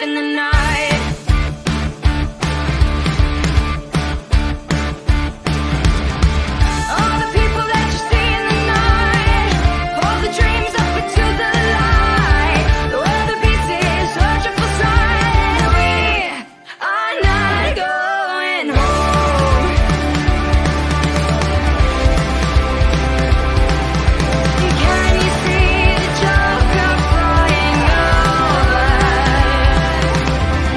sleep in the night. All the people that you see in the night, hold the dreams up into the light. Where the beast is searching for sign, we are not going home. Can you see the Joker flying over?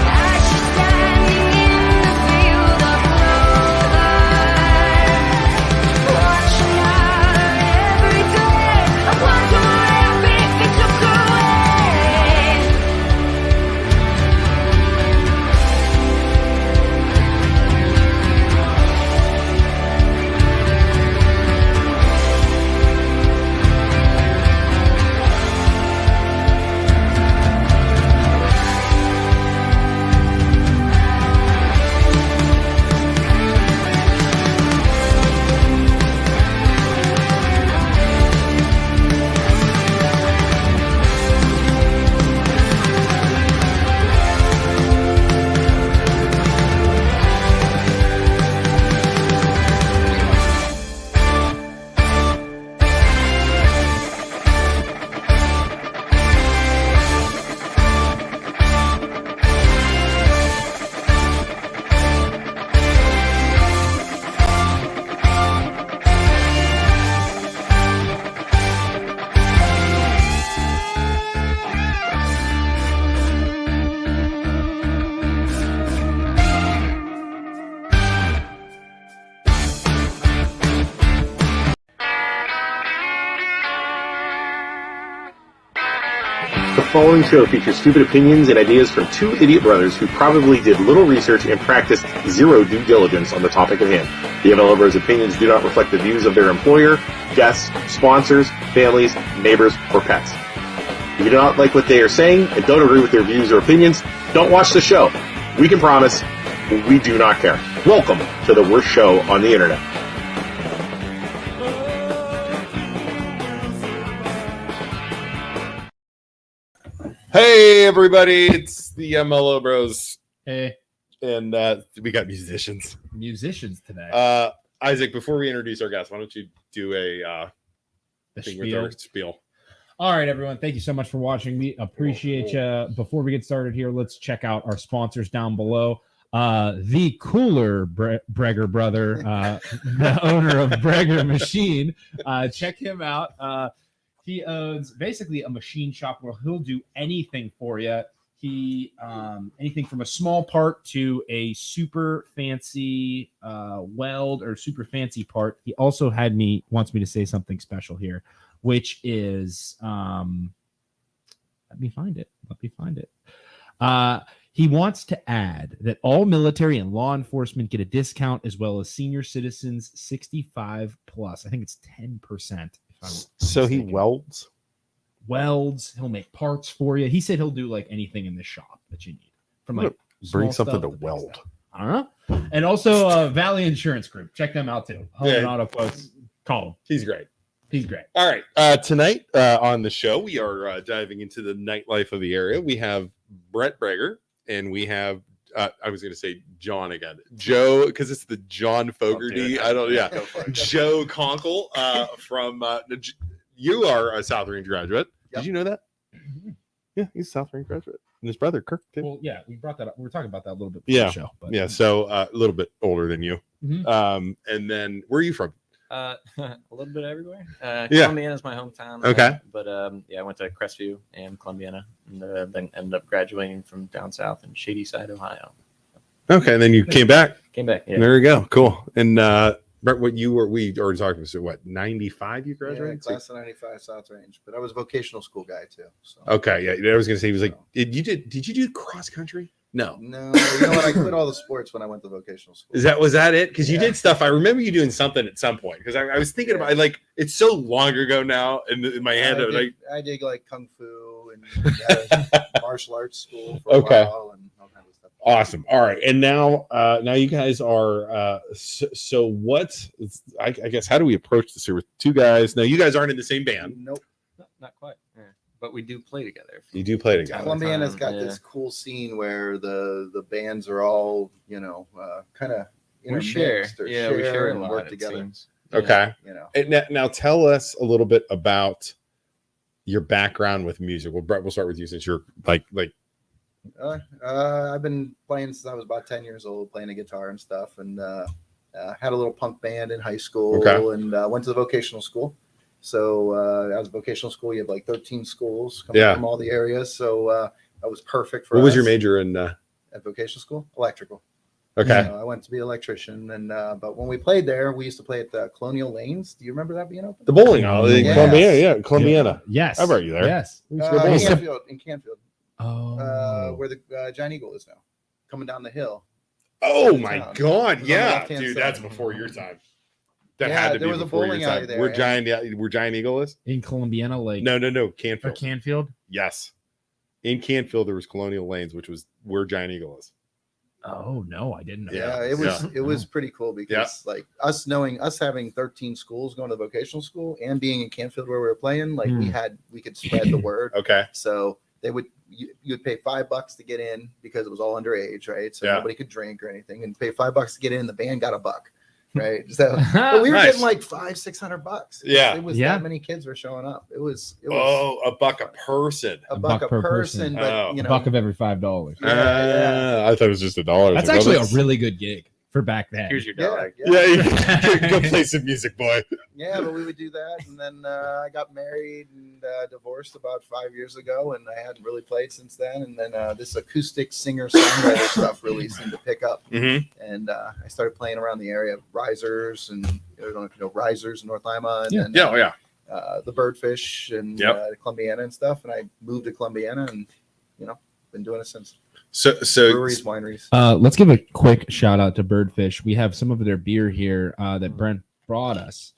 As she's standing in the field of clover, watching her every day. I wonder what if he took away. The following show features stupid opinions and ideas from two idiot brothers who probably did little research and practiced zero due diligence on the topic at hand. The MLO Bros' opinions do not reflect the views of their employer, guests, sponsors, families, neighbors, or pets. If you do not like what they are saying and don't agree with their views or opinions, don't watch the show. We can promise we do not care. Welcome to the worst show on the internet. Hey everybody, it's the MLO Bros, Hey, and we got musicians. musicians today. Isaac, before we introduce our guest, why don't you do a The thing with spiel. our spiel? All right, everyone. Thank you so much for watching. We appreciate you. Before we get started here, let's check out our sponsors down below. The cooler Bregar brother, the owner of Bregar Machine. Check him out. He owns basically a machine shop where he'll do anything for you. He anything from a small part to a super fancy weld or super fancy part. He also wants me to say something special here, which is let me find it. He wants to add that all military and law enforcement get a discount, as well as senior citizens 65 plus. I think it's 10%. So he welds. He'll make parts for you. He said he'll do like anything in the shop that you need. From like bring small something stuff to big weld. stuff. I don't know. And also Valley Insurance Group. Check them out too. Home and auto quotes. Call him. He's great. He's great. All right, tonight on the show, we are diving into the nightlife of the area. We have Brent Bregar, and we have I was going to say John again, Joe, because it's the John Fogarty. Joe Conkle from. You are a South Range graduate. Yep. Did you know that? Yeah, he's a South Range graduate, and his brother Kirk too. Well, yeah, we brought that up. We were talking about that a little bit Yeah. the show. But Yeah, so a little bit older than you. Mhm. And then where are you from? A little bit everywhere. Yeah. Columbiana is my hometown. Okay. But I went to Crestview and Columbiana, and then ended up graduating from down south in Shadyside, Ohio. Okay, and then you came back. Came back. Yeah. There you go. Cool. And Brent, we already talked about, so what, 95 you Yeah, graduated? class of 95 South Range, but I was a vocational school guy too. So. Okay, yeah. I was gonna say, he was like, did you do cross country? No. No, you know what? I quit all the sports when I went to vocational school. Was that it? Because you Yeah. did stuff. I remember you doing something at some point. Because I was thinking about, like, it's so long ago now in my head. I did like kung fu and had a martial arts school for a Okay. while and all kinds of stuff. Awesome. All right, and now you guys are. So what? I guess how do we approach this here with two guys? Now you guys aren't in the same band. Nope. Not quite. Yeah. but we do play together. You do play together. Columbiana's got Yeah. this cool scene where the bands are all, kind of We share. Yeah, we share a and lot. work it together. seems. Okay. You know, And now tell us a little bit about your background with music. Well, Brett, we'll start with you since you're like I've been playing since I was about 10 years old, playing the guitar and stuff, and had a little punk band in high school, Okay. and went to the vocational school. So I was vocational school. You have like 13 schools coming Yeah. from all the areas. So that was perfect for what was your us. major in? At vocational school? Electrical. Okay. So I went to be an electrician, and but when we played there, we used to play at the Colonial Lanes. Do you remember that being open? The bowling alley, Yes. Columbiana, yeah, Columbiana. Yes. How about you there? Yes. We used to go In bowling. Canfield, Oh. where the Giant Eagle is now, coming down the hill. Oh my town. God! It was on the Yeah, left-hand dude, side. that's before your time. That Yeah, had to there be was a before your bowling alley time. there, Where and- Giant Eagle is? In Columbiana, like No, or Canfield. Canfield. Yes, in Canfield there was Colonial Lanes, which was where Giant Eagle is. Oh no, I didn't know. Yeah. that. It was pretty cool because like us having 13 schools going to vocational school and being in Canfield where we were playing, like we could spread the word. Okay. So they would you'd pay $5 to get in because it was all underage, right? So Yeah. nobody could drink or anything, and pay $5 to get in. The band got $1, right? So but we were Nice. getting like $500-$600. Yeah. It was Yeah. that many kids were showing up. It was Oh, $1 a person. a $1 buck a per person, person. but Oh. you A know, buck of every $5. Yeah, I thought it was just $1. That's Like, oh, actually a that's- really good gig for back then. Here's your yeah, dog. Yeah, you go play some music, boy. yeah, but we would do that, and then I got married and divorced about 5 years ago, and I hadn't really played since then. And then this acoustic singer-songwriter stuff really seemed to pick up, Mm-hmm. and I started playing around the area, Risers, and I don't know if you know Risers in North Lima, and Yeah. then, Yeah, oh, yeah. the Birdfish and Yep. Columbiana and stuff. And I moved to Columbiana, and been doing it since. So Breweries, wineries. Let's give a quick shout out to Birdfish. We have some of their beer here that Brent brought us.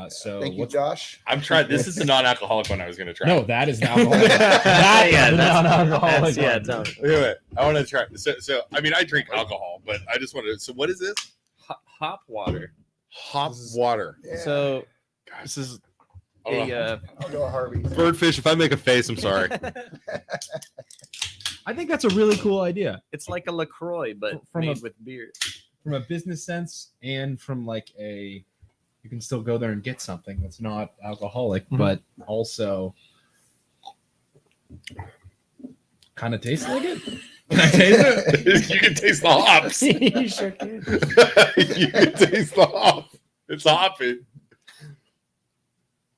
So Thank you, what's- Josh. I'm trying. This is the non-alcoholic one I was going to try. No, that is non-alcoholic. That Yeah, is that's- non-alcoholic. yeah, one. no. Wait, I want to try. So I mean, I drink alcohol, but I just wanted. So what is this? Hop water. Hop water. Yeah. So God. this is Oh, I'll go Harvey's. Birdfish. If I make a face, I'm sorry. I think that's a really cool idea it's like a LaCroix, but From made a- with beer. from a business sense and from like a you can still go there and get something that's not alcoholic, but also kind of tastes like it. Can I taste it? You can taste the hops. You sure can. You can taste the hop. It's hoppy.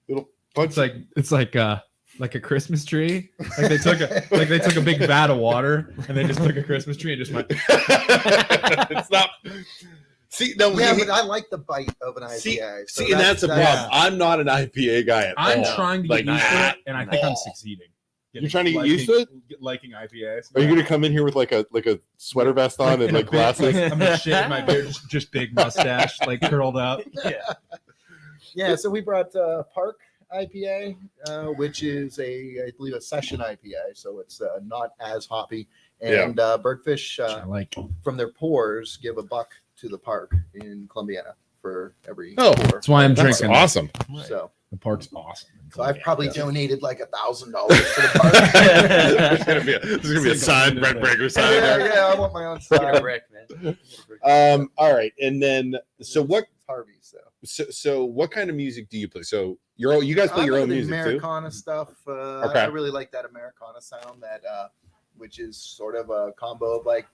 Little punch. It's like a Christmas tree. Like they took a big vat of water and they just took a Christmas tree and just went. It's not. See, no, Yeah, but I like the bite of an IPA. See, so see, and that's a problem. yeah. I'm not an IPA guy at I'm all. trying to Like, get used to it, and I think I'm all. succeeding. You're trying to get used to it? Liking IPAs. Are you gonna come in here with like a sweater vest on and in a like big- glasses? I'm gonna shave my beard, just big mustache, like curled up. Yeah. Yeah, so we brought Park IPA, which is I believe a session IPA, so it's not as hoppy. And Birdfish I like. from their pours give $1 to the park in Columbiana for every Oh, pour. That's why I'm That's drinking. awesome. So, The park's awesome. I've probably donated like $1,000 to the park. There's gonna be a sign, Brent Bregar sign yeah, there. yeah, I want my own Get a side. brick, man. All right, and then so what? It's Harvey's, so. So what kind of music do you play? So you guys play I'm your own into music too? Americana stuff. Okay. I really like that Americana sound that which is sort of a combo of like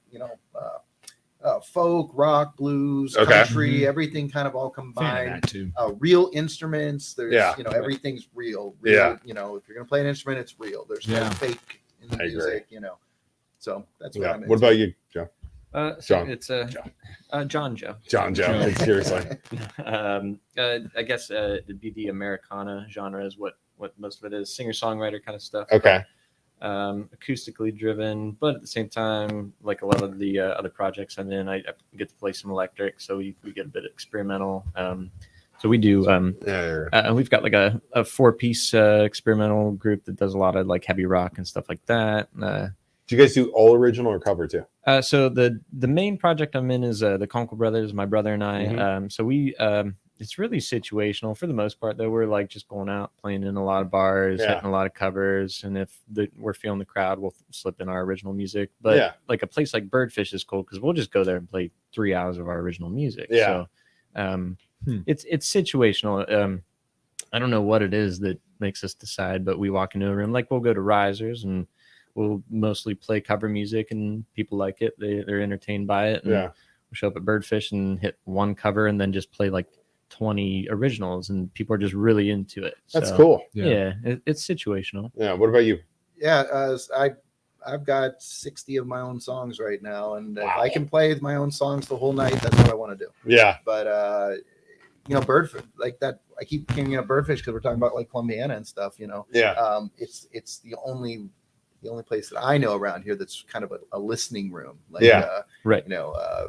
folk, rock, blues, Okay. country, Mhm. everything kind of all Fan of combined. that too. Real instruments. There's Yeah. everything's real. Yeah. If you're gonna play an instrument, it's real. There's no Yeah. fake in the I agree. music. So that's what Yeah. I'm into. What about you, Joe? So John. it's John. John Joe. Joe. Joe. Seriously. I guess it'd be the Americana genre is what most of it is. Singer-songwriter kind of stuff. Okay. Acoustically driven, but at the same time, like a lot of the other projects I'm in, I get to play some electric, so we get a bit experimental. So we do. We've got like a 4-piece experimental group that does a lot of like heavy rock and stuff like that. Do you guys do all original or cover too? So the main project I'm in is the Conkle brothers, my brother and I. Mhm. So we It's really situational for the most part, though. We're like just going out, playing in a lot of bars, Yeah. hitting a lot of covers, and if we're feeling the crowd, we'll slip in our original music. But Yeah. like a place like Birdfish is cool because we'll just go there and play 3 hours of our original music. Yeah. So it's situational. I don't know what it is that makes us decide, but we walk into a room, like we'll go to Risers and we'll mostly play cover music, and people like it. They're entertained by it. And Yeah. we'll show up at Birdfish and hit one cover and then just play like 20 originals, and people are just really into it. That's So, cool. Yeah, it's situational. Yeah. What about you? Yeah, I've got 60 of my own songs right now, and if Wow. I can play my own songs the whole night, that's what I want to do. Yeah. But Birdfish, like that, I keep thinking of Birdfish because we're talking about like Columbiana and stuff. Yeah. It's the only place that I know around here that's kind of a listening room. Like, Yeah. Right.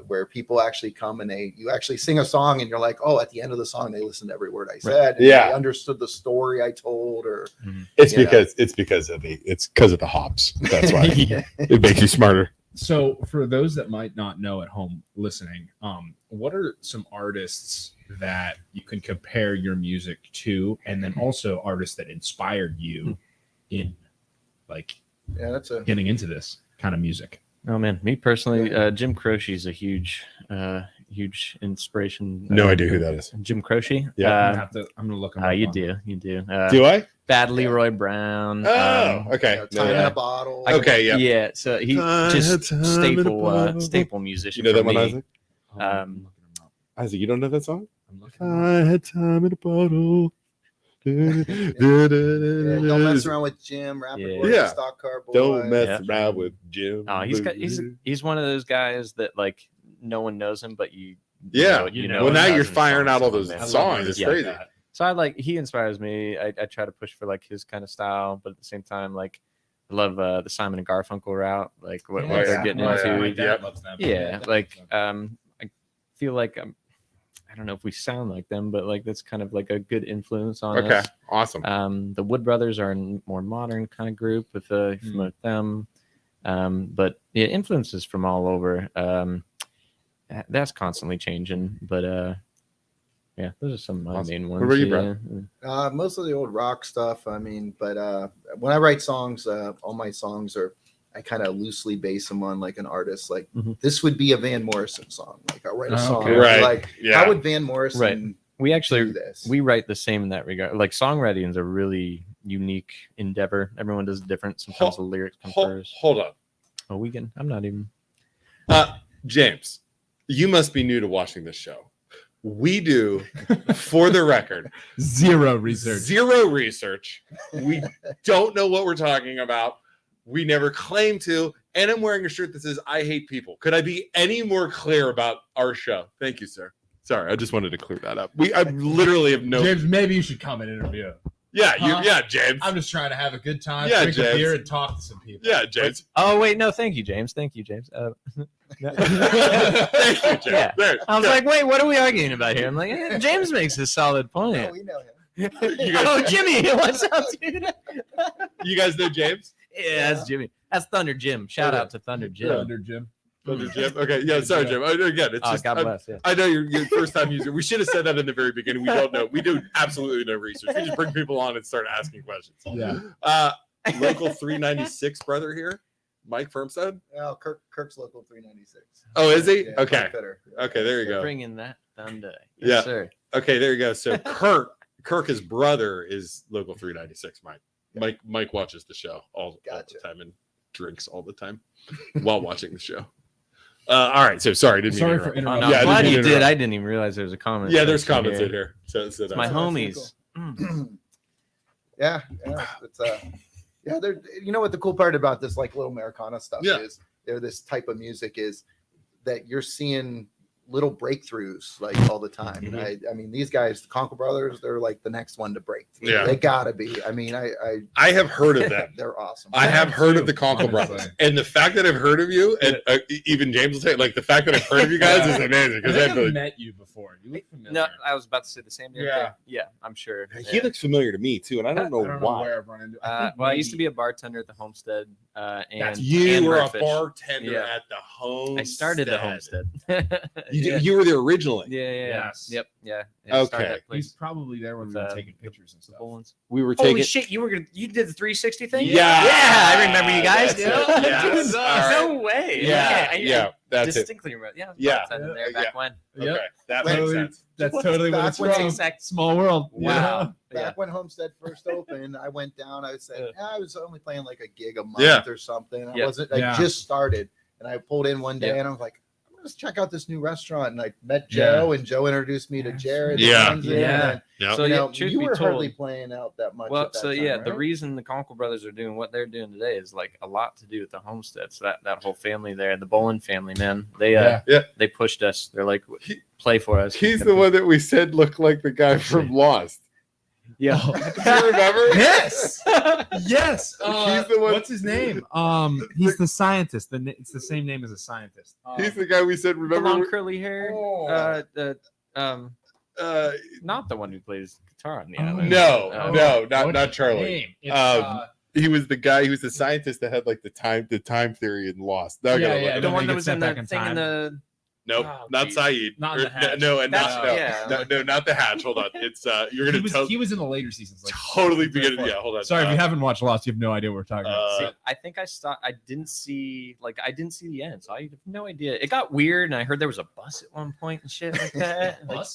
where people actually come and you actually sing a song and you're like, oh, at the end of the song they listened to every word I said. And Yeah. they understood the story I told, or It's you know. because of the hops. That's why it makes you smarter. So for those that might not know at home listening, what are some artists that you can compare your music to, and then also artists that inspired you in like yeah, that's a getting into this kind of music? Oh man, me personally, Jim Croce is a huge inspiration. No idea who that is. Jim Croce. Yeah. I'm gonna look him You up. do. Do I? Bad Leroy Brown. Oh, okay. time in Yeah. a bottle. Okay. Yeah. Yeah, so he Time, just time in a bottle. staple You musician. know that for one, me. Isaac? Um, Isaac, you don't know that song? I'm looking him up. I had time in a bottle. Don't mess around with Jim. Rapid Yeah. Boy, Yeah. Stock Car Boy. Don't mess Yeah. around with Jim. Oh, he's one of those guys that like no one knows him, but you Yeah. you Well, know now his you're songs firing out all on those there. songs. It's Yeah. crazy. So he inspires me. I try to push for like his kind of style, but at the same time, like I love the Simon and Garfunkel route, like what Yeah. they're getting Oh, into. yeah. My dad Yep. loves them. Yeah, like I feel like I don't know if we sound like them, but like that's kind of like a good influence on Okay. us. Awesome. The Wood Brothers are a more modern kind of group with familiar with them. But yeah, influences from all over. That's constantly changing, but yeah, those are some of my Awesome. main What ones. about you, yeah. Brent? Most of the old rock stuff. I mean, but when I write songs, all my songs I kind of loosely base them on like an artist. Like this would be a Van Morrison song. Like I'll write a song. Okay. Right. Like Yeah. how would Van Morrison Right. We do actually this? we write the same in that regard. Like songwriting is a really unique endeavor. Everyone does it different. Sometimes the lyrics come first. Hold on. Oh, I'm not even. James, you must be new to watching this show. We do, for the record, Zero research. zero research. We don't know what we're talking about. We never claim to. And I'm wearing a shirt that says, I hate people. Could I be any more clear about our show? Thank you, sir. Sorry, I just wanted to clear that up. I literally have no. James, maybe you should come and interview. Yeah, James. I'm just trying to have a good time, Yeah, drink James. a beer, and talk to some people. Yeah, James. Oh wait, no, thank you, James. Thank you, James. Thank you, James. Yeah. There. I was like, wait, what are we arguing about here? I'm like, James makes a solid Oh, point. we know him. You guys- Oh, Jimmy, what's up, dude? You guys know James? Yeah, that's Jimmy. That's Thunder Jim. Shout out to Thunder Jim. Thunder Jim. Jim? Okay, yeah, sorry, Jim. Again, it's Oh, just, God bless. Yeah. I know you're first time user. We should have said that in the very beginning. We don't know. We do absolutely no research. We just bring people on and start asking questions. Yeah. Local 396 brother here, Mike Firmstead. Oh, Kirk's local 396. Oh, is he? Yeah, Okay. Mike Fitter. Okay, there you go. Bringing that thunder. Yeah. Yes, sir. Okay, there you go. So Kirk's brother is local 396. Mike watches the show all the time and drinks all the time while watching the show. All right, so sorry, didn't mean Sorry to for interrupt. Oh, interrupting. no, Yeah, I'm glad didn't you mean to did. interrupt. I didn't even realize there was a comment. Yeah, there's section comments here. in here. So It's that's my that's homies. Yeah, it's they're, you know what the cool part about this like little Americana stuff Yeah. is this type of music is that you're seeing little breakthroughs like all the time. And I mean these guys, the Conkle brothers, they're like the next one to break through. Yeah. They gotta be. I mean, I have heard of them. they're awesome. I have heard of the Conkle honestly. brothers, and the fact that I've heard of you, and even James will say, like the fact that I've heard of you guys is amazing I because think I've I've met you before. You look familiar. No, I was about to say the same damn Yeah. thing. Yeah, I'm sure. he looks familiar to me too, and I don't know I don't know why. where I've run into. Well, I used to be a bartender at the Homestead. and You were a Redfish. bartender Yeah. at the Homestead. I started the Homestead. You were there originally. Yeah. Yes. Yep. Yeah. Okay. Started that He's place. probably there when we were taking pictures and stuff. Bullens. We were Holy taking. shit! You did the 360 thing? Yeah. Yeah, I remember you guys. That's it. Yes. All right. No way. Yeah. I That's it. distinctly remember. Yeah. Yeah. In there back when. Okay, that When- makes sense. That's What- totally what back it's when from. exact- Small world. Wow. Back when Homestead first opened, I went down. I said I was only playing like a gig a month Yeah. or something. I Yeah. wasn't. I Yeah. just started, and I pulled in one day, Yeah. and I was like, "I'm gonna check out this new restaurant." And I met Joe, and Joe introduced me to Jared. and Yeah. Lindsay, and Yeah. then, Yep. So you yeah, know, truth you be were told, hardly playing out that much. well, at that so time, yeah, right? the reason the Conkle brothers are doing what they're doing today is like a lot to do with the Homestead. So that whole family there, the Bolin family, man, they Yeah. they pushed us. They're like, play for us. He's the one that we said looked like the guy from Lost. Yeah. Do you remember? Yes. Yes. He's the one- What's his name? He's the scientist. It's the same name as a scientist. He's the guy we said. The Remember? long curly hair. Oh. Not the one who plays guitar on the Oh, island. No, Uh, no, not What's not his Charlie. name? It's, He was the guy. He was the scientist that had like the time theory in Lost. Now I gotta Yeah, look yeah, it The up. one He that gets was sent in back the in thing in time. the. Nope, Oh, not geez. Saeed. Not the Hatch. No, and That's- not no, yeah. no, not the Hatch. Hold on, it's you're gonna tell. He was in the later seasons. Like, Totally 3 or beginning. 4. Yeah, hold on. Sorry, if you haven't watched Lost, you have no idea what we're talking about. See, I think I stopped. I didn't see the end, so I have no idea. It got weird, and I heard there was a bus at one point and shit like that. Like,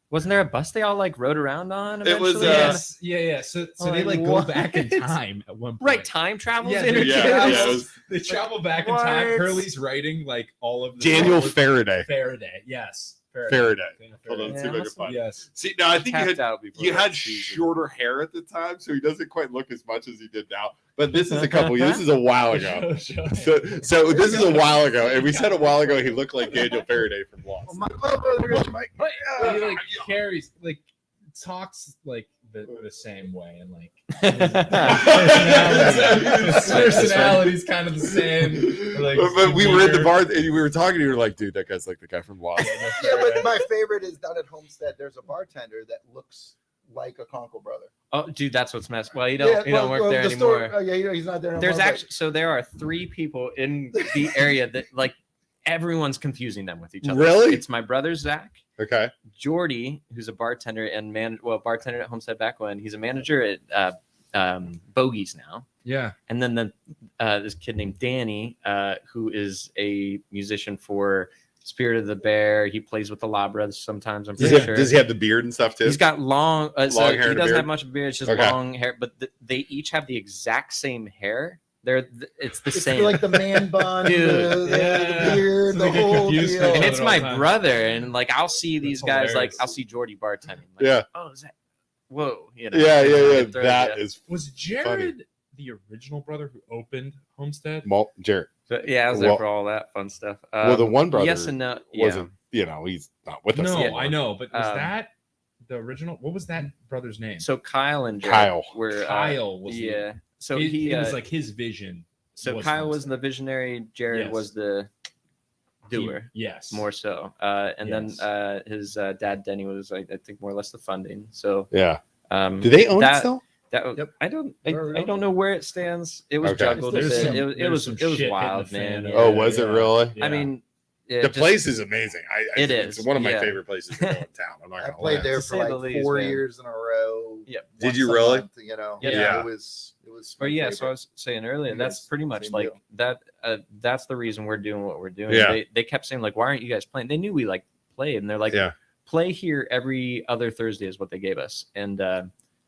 wasn't there a bus they all like rode around on? It was, eventually? Yes. Yeah. So Oh, they like what? go back in time at one point. Right, time travels. Yeah, in they- it? Yeah, yeah, it was They travel back in What? time. Hurley's writing like all of the Daniel Faraday. Faraday. Yes. Faraday. Daniel Hold on, Faraday. see if I can find. Yes. See, no, I think Tapped out before you that had season. shorter hair at the time, so he doesn't quite look as much as he did now. But this is a couple. This is a while ago. So this is a while ago, and we said a while ago he looked like Daniel Faraday from Lost. Oh, my brother, Mike. He like carries like talks like the same way and like his personality's kind of the same. Like, But we were in the bar and we were talking. You were like, "Dude, that guy's like the guy from Lost." Yeah, but my favorite is down at Homestead. There's a bartender that looks like a Conkle brother. Oh, dude, that's what's messed. Well, you don't work there the anymore. Store, yeah, he's not there anymore. There's but- actually there are 3 people in the area that like everyone's confusing them with each other. Really? It's my brother Zach, Okay. Jordy, who's a bartender and bartender at Homestead back when. He's a manager at Bogies now. Yeah. And then this kid named Danny, who is a musician for Spirit of the Bear. He plays with the Labras sometimes. I'm pretty sure. Does he have the beard and stuff too? He's got long, Long so hair he and a doesn't beard? have much of a beard. It's just Okay. long hair, but they each have the exact same hair. It's the It's same. like the man bun, Dude, the yeah. beard, So the they get whole confused deal. with and each it's other all my the time. brother, and like I'll see these That's guys, hilarious. like I'll see Jordy bartending. Like, Yeah. oh, is that? Whoa, you know. Yeah. it throws That you. is Was Jared the original brother who opened Homestead? Jared. So, yeah, I was there Well- for all that fun stuff. Well, the one brother yes and no. Yeah. wasn't. He's not with us. No, anymore. I know, but was Um, the original? What was that brother's name? So Kyle and Jared Kyle. were Kyle was yeah. So he he it was like his vision. so was Kyle was Homestead. the visionary. Jared Yes. was the doer. Yes. More so, and Yes. then his dad Denny was I think more or less the funding. So Yeah. do Do they own it still? That I don't Where are we I don't know where it stands. It was Okay. juggled a There's bit. some- It was there's some shit hitting wild, the fan man. over Oh, Yeah. was it really? Yeah. I mean, The place is amazing. It It's is, one of my yeah. favorite places to go in town. I'm not I gonna played lie. there To for say like the least, 4 man. years in a row. Yep. Did once you a really? month, you know, Yeah. it was. Or my yeah, so I favorite. was saying earlier, You that's guys, pretty much same like deal. that. That's the reason we're doing what we're doing. Yeah. They kept saying like, why aren't you guys playing? They knew we like played, and they're like, Yeah. play here every other Thursday is what they gave us. And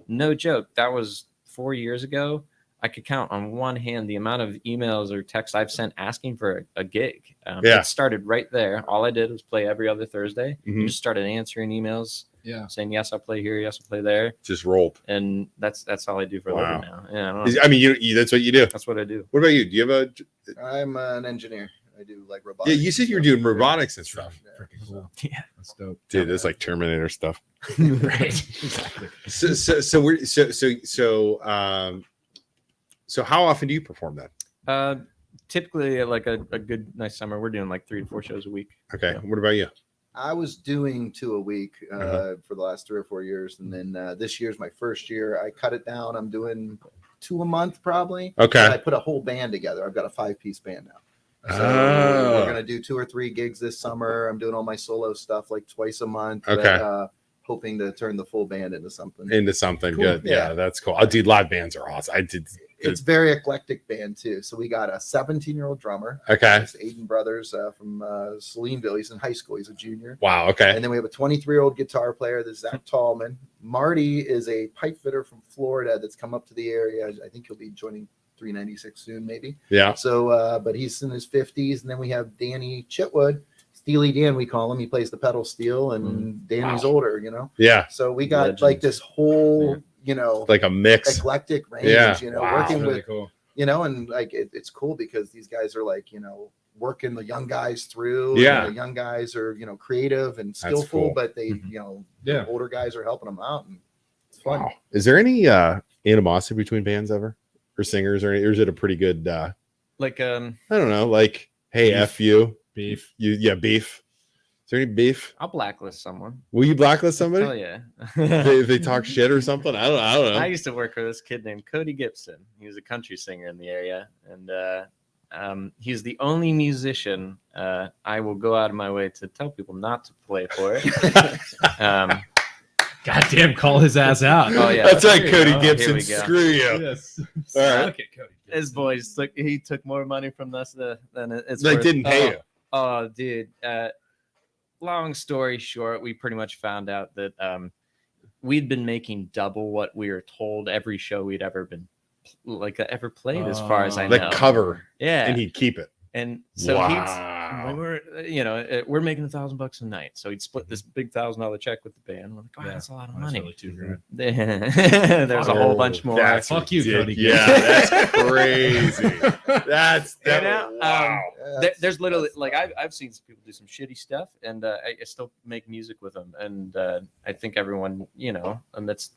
no joke, that was 4 years ago. I could count on one hand the amount of emails or texts I've sent asking for a gig. Yeah. It started right there. All I did was play every other Thursday. Mhm. Just started answering emails, Yeah. saying yes, I'll play here, yes, I'll play there, Just rolled. and that's all I do for a Wow. living now. Yeah, I don't know. I mean, you that's what you do. That's what I do. What about you? Do you have a? I'm an engineer. I do like Yeah, robotics. you said you were doing robotics and stuff. Yeah, Freaking so- cool. Yeah. That's dope. Dude, that's like Terminator stuff. Right. Exactly. So how often do you perform that? Typically, like a good nice summer, we're doing like 3 to 4 shows a week. Okay. What about you? I was doing 2 a week Uh-huh. for the last 3 or 4 years, and then this year's my first year. I cut it down. I'm doing 2 a month probably. Okay. And I put a whole band together. I've got a 5-piece band now. So we're gonna do 2 or 3 gigs this summer. I'm doing all my solo stuff like twice a month. Okay. But, hoping to turn the full band into something. Cool. Good. Yeah, that's cool. Oh, dude, live bands are awesome. It's very eclectic band too. So we got a 17-year-old drummer. Okay. It's Aiden Brothers from Salineville. He's in high school. He's a junior. Wow. Okay. And then we have a 23-year-old guitar player. This is Zach Tallman. Marty is a pipe fitter from Florida that's come up to the area. I think he'll be joining 396 soon, maybe. Yeah. So, but he's in his 50s. And then we have Danny Chitwood. Steely Dan, we call him. He plays the pedal steel, and Danny's older, you know. Yeah. So we got like this whole, you know, like a mix, eclectic range, you know, working really with, cool. you know, and like it's cool because these guys are like, you know, working the young guys through. Yeah. And the young guys are, you know, creative and skillful, cool. but they, you know, Yeah. the older guys are helping them out, and it's fun. Wow. Is there any animosity between bands ever, or singers, or is it a pretty good? Like I don't know, like, hey, F you, Beef. beef. Is there any beef? I'll blacklist someone. Will you blacklist somebody? Oh yeah. if they talk shit or something? I don't know. I used to work for this kid named Cody Gibson. He was a country singer in the area, and he's the only musician I will go out of my way to tell people not to play for it. Goddamn, call his ass out. Oh yeah, That's right, Here Cody we go. Gibson. Here we go. Screw you. Yes. All right. Look at Cody Gibson. His boys took more money from us than it's They worth. didn't pay you. Oh, dude. Long story short, we pretty much found out that we'd been making double what we were told every show we'd ever been ever played, as far as I know. The cover, Yeah, and he'd keep it. and so Wow. we were, you know, we're making $1,000 a night, so he'd split this big $1,000 check with the band. We're like, wow, that's a lot of That's money. really $2,000. There's a whole bunch more. That's Fuck you, Cody Yeah, that's crazy. That's You know, wow. There's literally like I've seen some people do some shitty stuff, and I still make music with them, and I think everyone, you know, and that's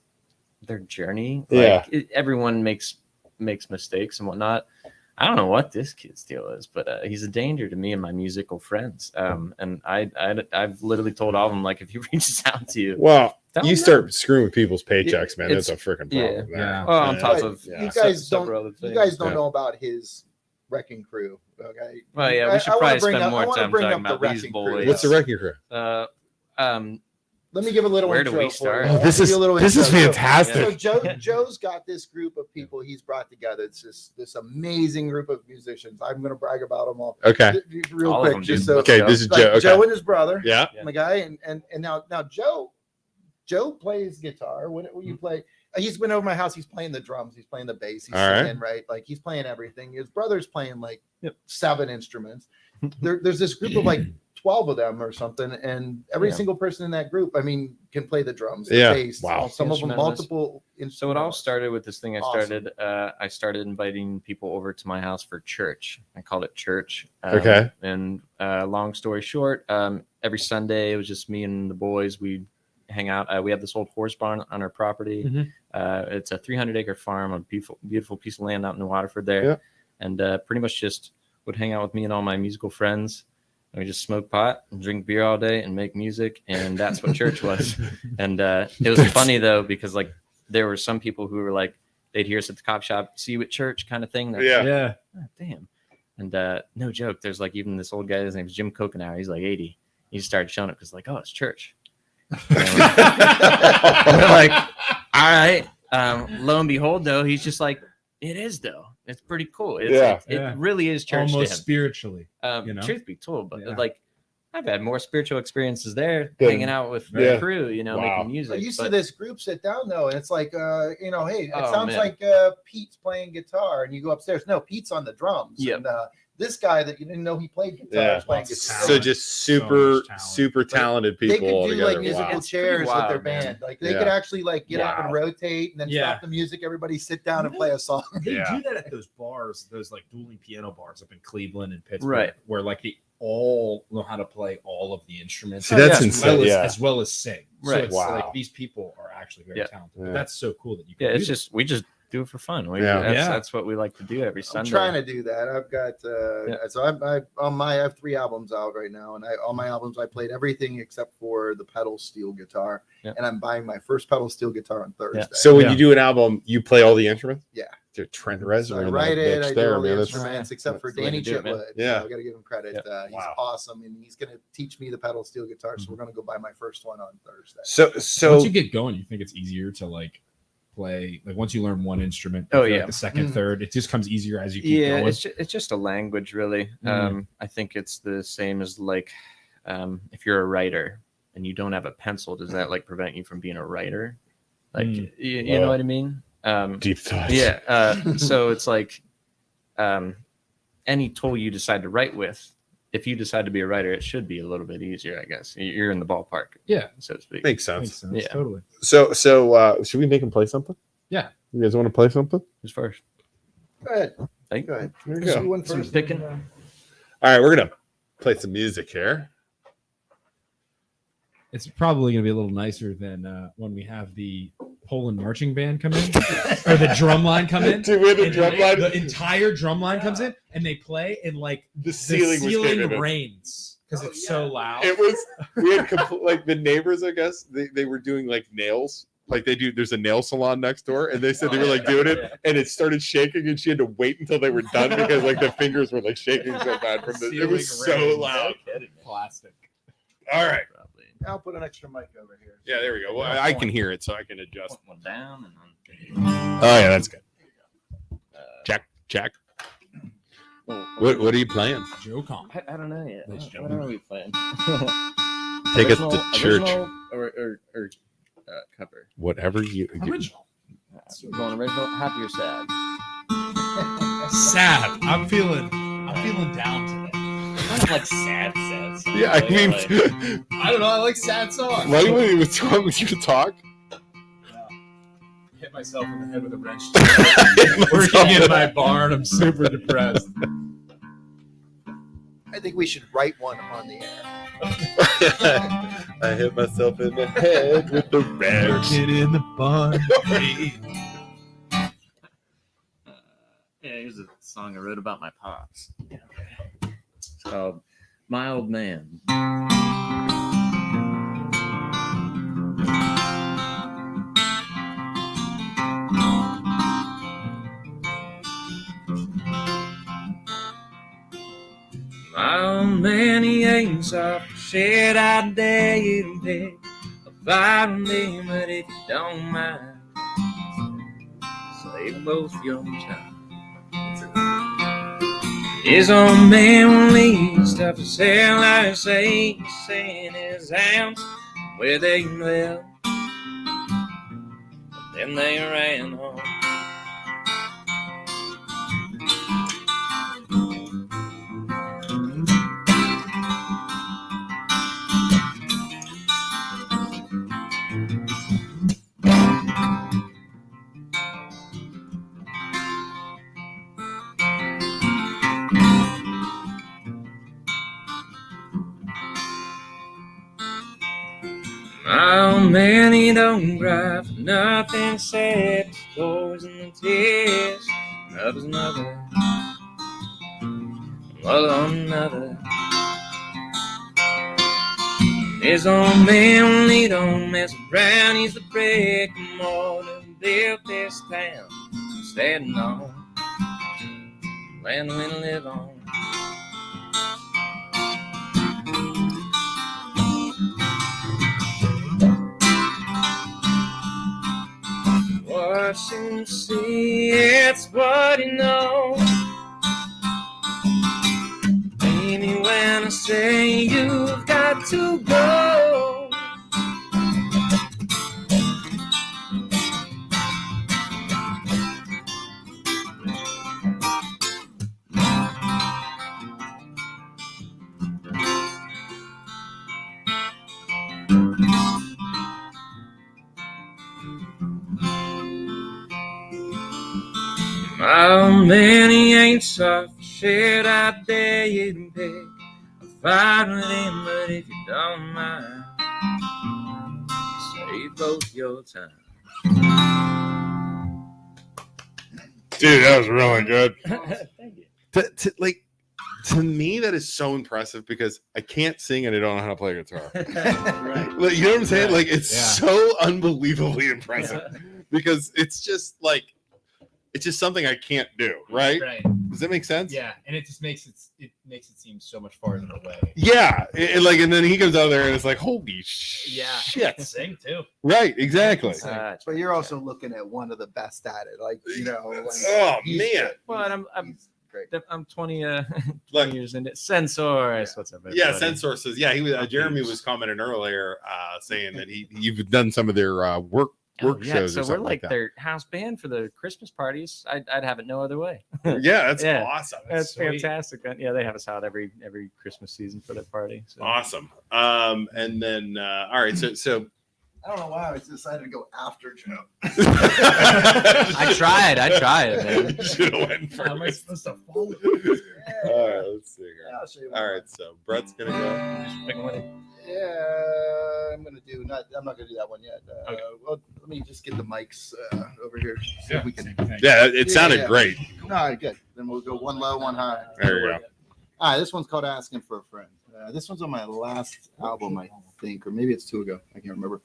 their journey. Like, everyone makes mistakes and whatnot. I don't know what this kid's deal is, but he's a danger to me and my musical friends. And I've literally told all of them, like, if he reaches out to you, Well, Tell you them start screwing with people's paychecks, man. It's- That's a freaking yeah. problem. Yeah. well, on top But of you guys several don't. other You things. guys don't Yeah. know about his wrecking crew. Okay. Well, yeah, we should I wanna probably bring spend up- I more wanna time bring talking up the about these wrecking crew. boys. What's the wrecking crew? Let me give a little Where do intro we for start? you. Oh, I'll this give is you a little this is intro. fantastic. So Joe's got this group of people he's brought together. It's this amazing group of musicians. I'm going to brag about them all. Okay. Real All of quick, them, just dude. so Okay, this is like Joe. Okay. Joe and his brother, Yeah. my guy, and now Joe plays guitar. What you play? He's been over my house. He's playing the drums. He's playing the bass. He's All right. singing, right? Like he's playing everything. His brother's playing like 7 instruments. There's this group of like 12 of them or something, and every Yeah. single person in that group, I mean, can play the drums, the Yeah. bass. Wow. Some of them Instrumentalists. multiple. So it all started with this thing. Awesome. I started inviting people over to my house for church. I called it church. Okay. And long story short, every Sunday it was just me and the boys. We'd hang out. We have this old horse barn on our property. Mhm. It's a 300-acre farm, a beautiful piece of land out in Waterford there. Yeah. And pretty much just would hang out with me and all my musical friends. And we just smoke pot and drink beer all day and make music. And that's what church was. And it was funny though, because like there were some people who were like, they'd hear us at the cop shop, see you at church kind of thing. They're Yeah. like, Yeah. "Oh, damn. And no joke, there's like even this old guy, his name's Jim Coconauer. He's like 80. He just started showing up because like, oh, it's church. And we're like, all right. Lo and behold, though, he's just like, it is though. It's pretty cool. It's, Yeah. it really is church Almost to him. spiritually. you know? Truth be told, but Yeah. like I've had more spiritual experiences there, Good. hanging out with Yeah. the crew, you know, Wow. making music. You see but- this group sit down though, and it's like, you know, hey, it Oh, sounds man. like Pete's playing guitar, and you go upstairs. No, Pete's on the drums. Yep. And this guy that you didn't know he played guitar Yeah. is playing Lots of guitar. So talent. just So super, much talent. super talented they people could all do together. like musical Wow. It's pretty chairs with wild, their man. band. Like they Yeah. could actually like get up and Wow. rotate and then Yeah. stop the music. Everybody sit down and play a song. They Yeah. do that at those bars, those like dueling piano bars up in Cleveland and Pittsburgh, Right. where like they all know how to play all of the instruments. See, that's yeah. insane. Yeah. As well as sing. So Right. it's Wow. like these people are actually very Yeah. talented. Yeah. But that's so cool that you can Yeah, do it's that. just we just do it for fun. Yeah. That's what we like to do every I'm Sunday. trying to do that. I've got Yeah. so I have 3 albums out right now, and on my albums I played everything except for the pedal steel guitar, Yeah. and I'm buying my first pedal steel guitar on Thursday. So when Yeah. you do an album, you play all the instruments? Yeah. Trent So Reznor. I in write that it. bitch I do there, all the man. That's instruments except for that's the way to Danny do it, man. Chitwood. Yeah. I got to give him credit. He's Wow. awesome, and he's going to teach me the pedal steel guitar. So we're going to go buy my first one on Thursday. so Once you get going, you think it's easier to like play. Like once you learn one instrument, I Oh, feel like yeah. the second, Mm. third, it just comes easier as you keep Yeah, going. it's just a language, really. Mhm. I think it's the same as like if you're a writer and you don't have a pencil, does that like prevent you from being a writer? Like, you know what I mean? deep thoughts. Yeah. So it's like any tool you decide to write with, if you decide to be a writer, it should be a little bit easier, I guess. You're in the ballpark, Yeah. so to speak. Makes sense. Makes sense. Yeah. Totally. So should we make him play something? Yeah. You guys want to play something? Who's first? Go ahead. Thank Go ahead. There you Just go. do one Some first. picking. All right, we're gonna play some music here. It's probably going to be a little nicer than when we have the Poland marching band come in or the drum line come in. Dude, we had the And drum line. The entire drum line comes in and they play and like The the ceiling, ceiling was rains because it's so loud. It was we had like the neighbors, I guess they were doing like nails. Like they do, there's a nail salon next door, and they said they were like doing it, and it started shaking, and she had to wait until they were done because like the fingers were like shaking so bad from the. It was so Ceiling loud. Plastic. All right. I'll put an extra mic over here. Yeah, there we go. Well, I can hear it, so I can adjust. One down and Oh yeah, that's good. Check. What are you playing? Joe Con. I don't know yet. Nice What job. are we playing? Take us to church. Original or cover. Whatever you. Original. Going original. Happy or sad? Sad. I'm feeling down today. Kind of like sad. Yeah, I mean, I don't know. I like sad songs. why when he was wrong with you to talk? Hit myself in the head with a wrench. Working in my barn. I'm super depressed. I think we should write one on the air. I hit myself in the head with the wrench. Working in the barn. Yeah, here's a song I wrote about my pops. Yeah. It's called My Old Man. My old man, he ain't soft shit out there you pick a fight with me, but if you don't mind, save both your time. His old man will leave stuff to sell, I say, saying his house where they live. But then they ran home. My old man, he don't cry for nothing except his stories and the tears of his mother on another. His old man, he don't mess around. He's the brick and mortar who built this town, standing on land we live on. Watch and see, it's what he knows. Baby, when I say you've got to go, my old man, he ain't soft shit out there you can pick a fight with him, but if you don't mind, save both your time. Dude, that was really good. Thank you. To me, that is so impressive because I can't sing and I don't know how to play guitar. Right. Like, you know what I'm saying? Like, it's Yeah. so unbelievably impressive because it's just like It's just something I can't do, right? Right. Does that make sense? Yeah, and it just makes it seem so much farther away. Yeah, and then he comes out there and it's like, holy Yeah, shit! sing too. Right, exactly. But you're also looking at one of the best at it. Like, you know, like, Oh he's man! good. Well, and I'm He's great. I'm 20 20 Look. years into Sensors. What's up, Yeah, everybody? Sensor says, yeah, he was. Jeremy was commenting earlier, saying that you've done some of their work shows. So or we're something like that. their house band for the Christmas parties. I'd have it no other way. Yeah, that's Yeah. awesome. That's sweet. fantastic. Yeah, they have us out every Christmas season for their party. So. Awesome. And then all right, so I don't know why I decided to go after Joe. I tried, man. should have went How am I first. supposed to follow? All right, let's see Yeah, here. I'll show you All one. right, so Brett's gonna go. Just pick one. Yeah, I'm not gonna do that one yet. Okay. Well, let me just get the mics over here. See if we can. Yeah, it sounded Yeah. great. No, good. Then we'll go one low, one high. There you go. All right, this one's called "Asking for a Friend." This one's on my last album, I think, or maybe it's 2 ago. I can't remember.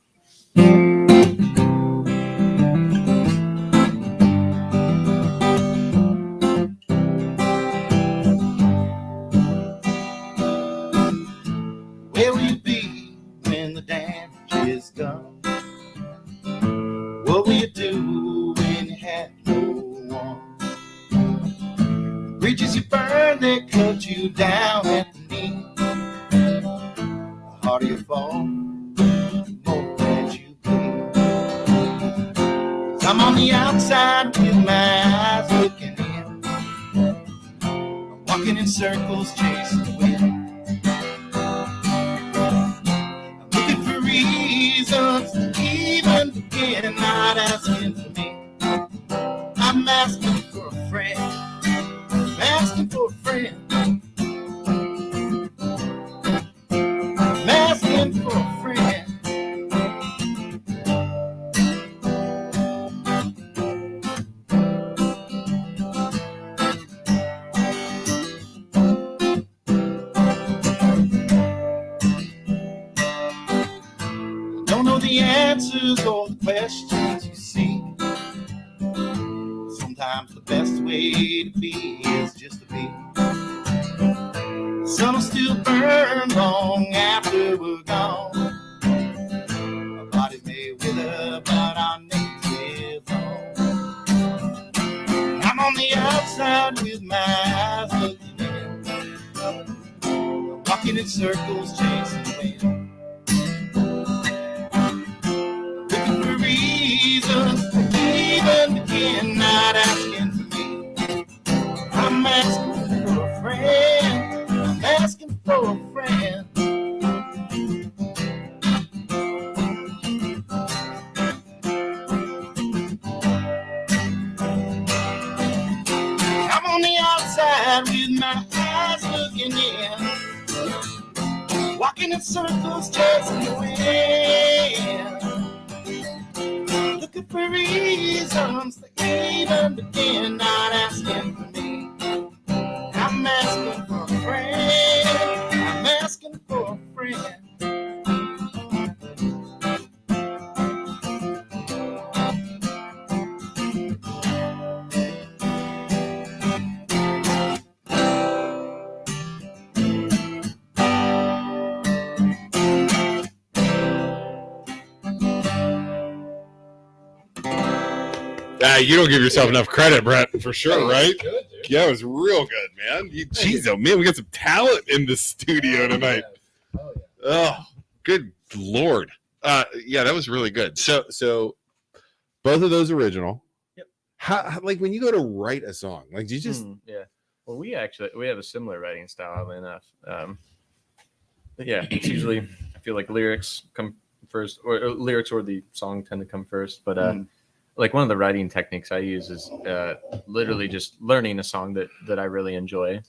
Where will you be when the damage is done? What will you do when you have no one? Bridges you burn, they cut you down at the knee. The harder you fall, the more that you bleed. 'Cause I'm on the outside with my eyes looking in. I'm walking in circles, chasing the wind. Looking for reasons to even begin, not asking for me. I'm asking for a friend. I'm asking for a friend. I'm asking for a friend. Don't know the answers or the questions you see. Sometimes the best way to be is just to be. The sun will still burn long after we're gone. Our bodies may wither, but our native home. I'm on the outside with my eyes looking in. I'm walking in circles, chasing the wind. Looking for reasons to even begin, not asking for me. I'm asking for a friend. I'm asking for a friend. I'm on the outside with my eyes looking in. Walking in circles, chasing the wind. Looking for reasons to even begin, not asking for me. I'm asking for a friend. I'm asking for a friend. You don't give yourself enough credit, Brett, for sure, right? Yeah, it was real good, man. Jeez, oh man, we got some talent in the studio tonight. Oh, good lord. Yeah, that was really good. So both of those original. Yep. How like when you go to write a song, like do you just Yeah. Well, we have a similar writing style, oddly enough. But yeah, it's usually I feel like lyrics come first, or lyrics or the song tend to come first. But like one of the writing techniques I use is literally just learning a song that I really enjoy,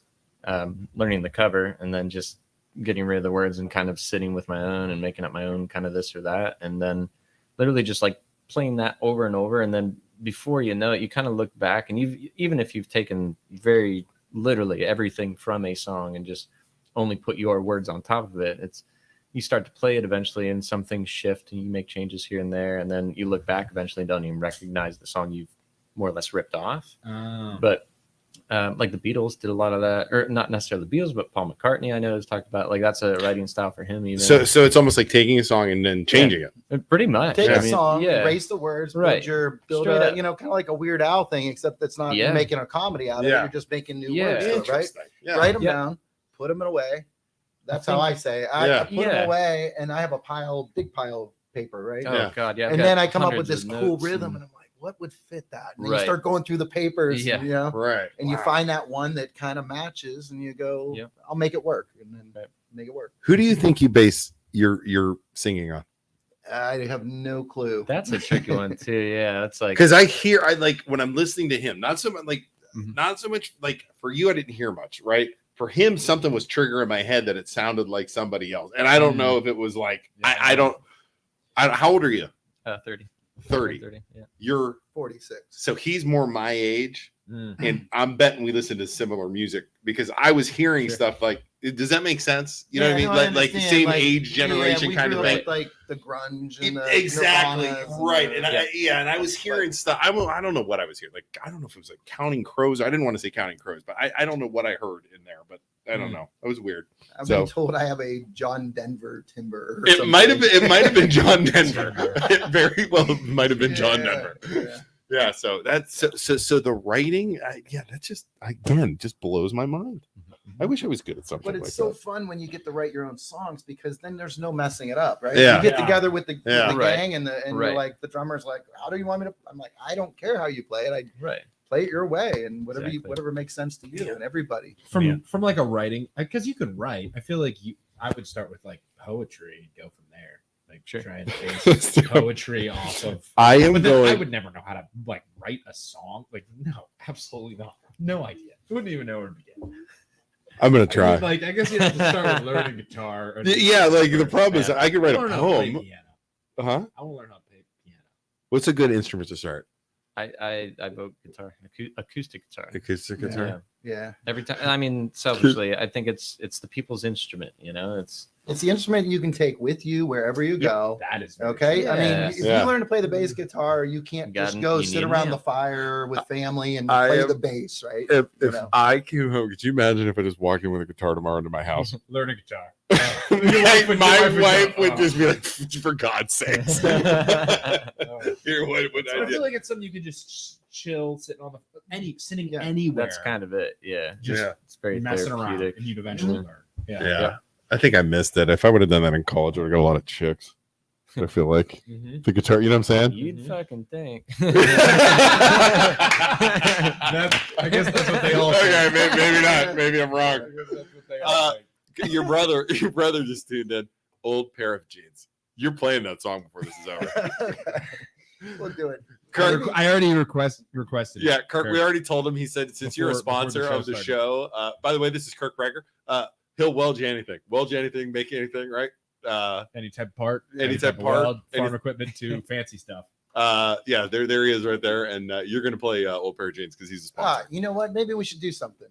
learning the cover, and then just getting rid of the words and kind of sitting with my own and making up my own kind of this or that, and then literally just like playing that over and over, and then before you know it, you kind of look back, and even if you've taken very literally everything from a song and just only put your words on top of it, you start to play it eventually and some things shift and you make changes here and there, and then you look back eventually and don't even recognize the song you've more or less ripped off. Oh. But like the Beatles did a lot of that, or not necessarily the Beatles, but Paul McCartney, I know, has talked about like that's a writing style for him. Even So it's almost like taking a song and then changing it. pretty much. Take I a mean, song, yeah. erase the words, Right. build Straight a, up. you know, kind of like a Weird Al thing, except that's not Yeah. making a comedy out of it. Yeah. You're just making new Yeah. words, to it, right? Interesting. Yeah. Write them Yep. down, put them away. That's I how think- I say it. I Yeah. put Yeah. them away, and I have a big pile of paper, right? Oh Yeah. God, yeah. I've and got then I come up with hundreds this of cool notes rhythm, and I'm like, what would fit that? And then Right. you start going through the papers, Yeah. you know, Right. and you Wow. find that one that kind of matches, and you go, Yep. I'll make it work, and then Right. make it work. Who do you think you base your singing on? I have no clue. That's a tricky one too. Yeah, that's like Because I like when I'm listening to him, not so much like Mhm. not so much like for you, I didn't hear much, right? For him, something was triggering in my head that it sounded like somebody else, and I don't know if it was like I don't. How old are you? 30. 30. 30. Yeah. You're 46. so he's more my age, Mm. and I'm betting we listen to similar music because I was hearing Sure. stuff like. Does that make sense? You know Yeah, what I mean? no, I Like understand. same Like, age generation we kind of grew up thing. with, like the grunge and the Exactly Nirvanas and right, the- and and I was hearing stuff. I don't know what I was hearing. Like I don't know if it was like Counting Crows. I didn't want to say Counting Crows, but I don't know what I heard in there. But I don't know. It was weird. I've So- been told I have a John Denver timber. Or It might have something. been. It might have been John Denver. It very well might have been John Yeah, Denver. yeah. Yeah. So that's so the writing. That just again just blows my mind. I wish I was good at something. But it's like so that. fun when you get to write your own songs because then there's no messing it up, right? Yeah. You get Yeah. together with the, Yeah. the Right. gang and Right. you're like the drummer's like, how do you want me to? I'm like, I don't care how you play it. I Right. play it your way and whatever Exactly. whatever makes sense to you and everybody. From like a writing, because you can write. I feel like I would start with like poetry and go from there. Like Sure. try and base poetry off of. I am But then I going. would never know how to like write a song. Like no, absolutely not. No idea. Wouldn't even know where to begin. I'm gonna I try. mean, like I guess you have to start with learning guitar. Or Yeah, like the problem is I could write a learn how to play poem. piano. Huh? I want to learn how to play piano. What's a good instrument to start? I vote guitar, acoustic guitar. Acoustic Yeah. guitar. Yeah. Every time. I mean, selfishly, I think it's the people's instrument. You know, it's It's the instrument you can take with you wherever you go. That is very Okay. true. I mean, Yes. if Yeah. you learn to play the bass guitar, you can't You just gotta- go you sit need around an the amp. fire with family and I play am- the bass, right? If You know. I came home, could you imagine if I just walked in with a guitar tomorrow into my house? learn a guitar. my wife would oh. just be like, "For God's sakes, here what would So I I feel do?" like it's something you can just chill, sitting on the sitting Yeah. anywhere. that's kind of it. Yeah, just Yeah. it's very messing around, therapeutic. and you'd eventually learn. Yeah. Yeah, I think I missed it. If I would have done that in college, I would have got a lot of chicks. I feel like Mhm. the guitar. You know what I'm saying? You'd fucking think. I guess that's what they all say. Okay, maybe not. Maybe I'm wrong. I guess that's what they all say. Your brother just tuned in. Old pair of jeans. You're playing that song before this is over. We'll do it. Kirk, I already requested. yeah, Kirk. We already told him. He said since you're a Before the sponsor show of the started. show. By the way, this is Kirk Bregar. He'll weld you anything. Weld you anything. Make you anything. Right. Any type of part, Any type of of part, weld, farm any- equipment to fancy stuff. Yeah. There he is right there, and you're gonna play Old Pair of Jeans because he's a sponsor. You know what? Maybe we should do something.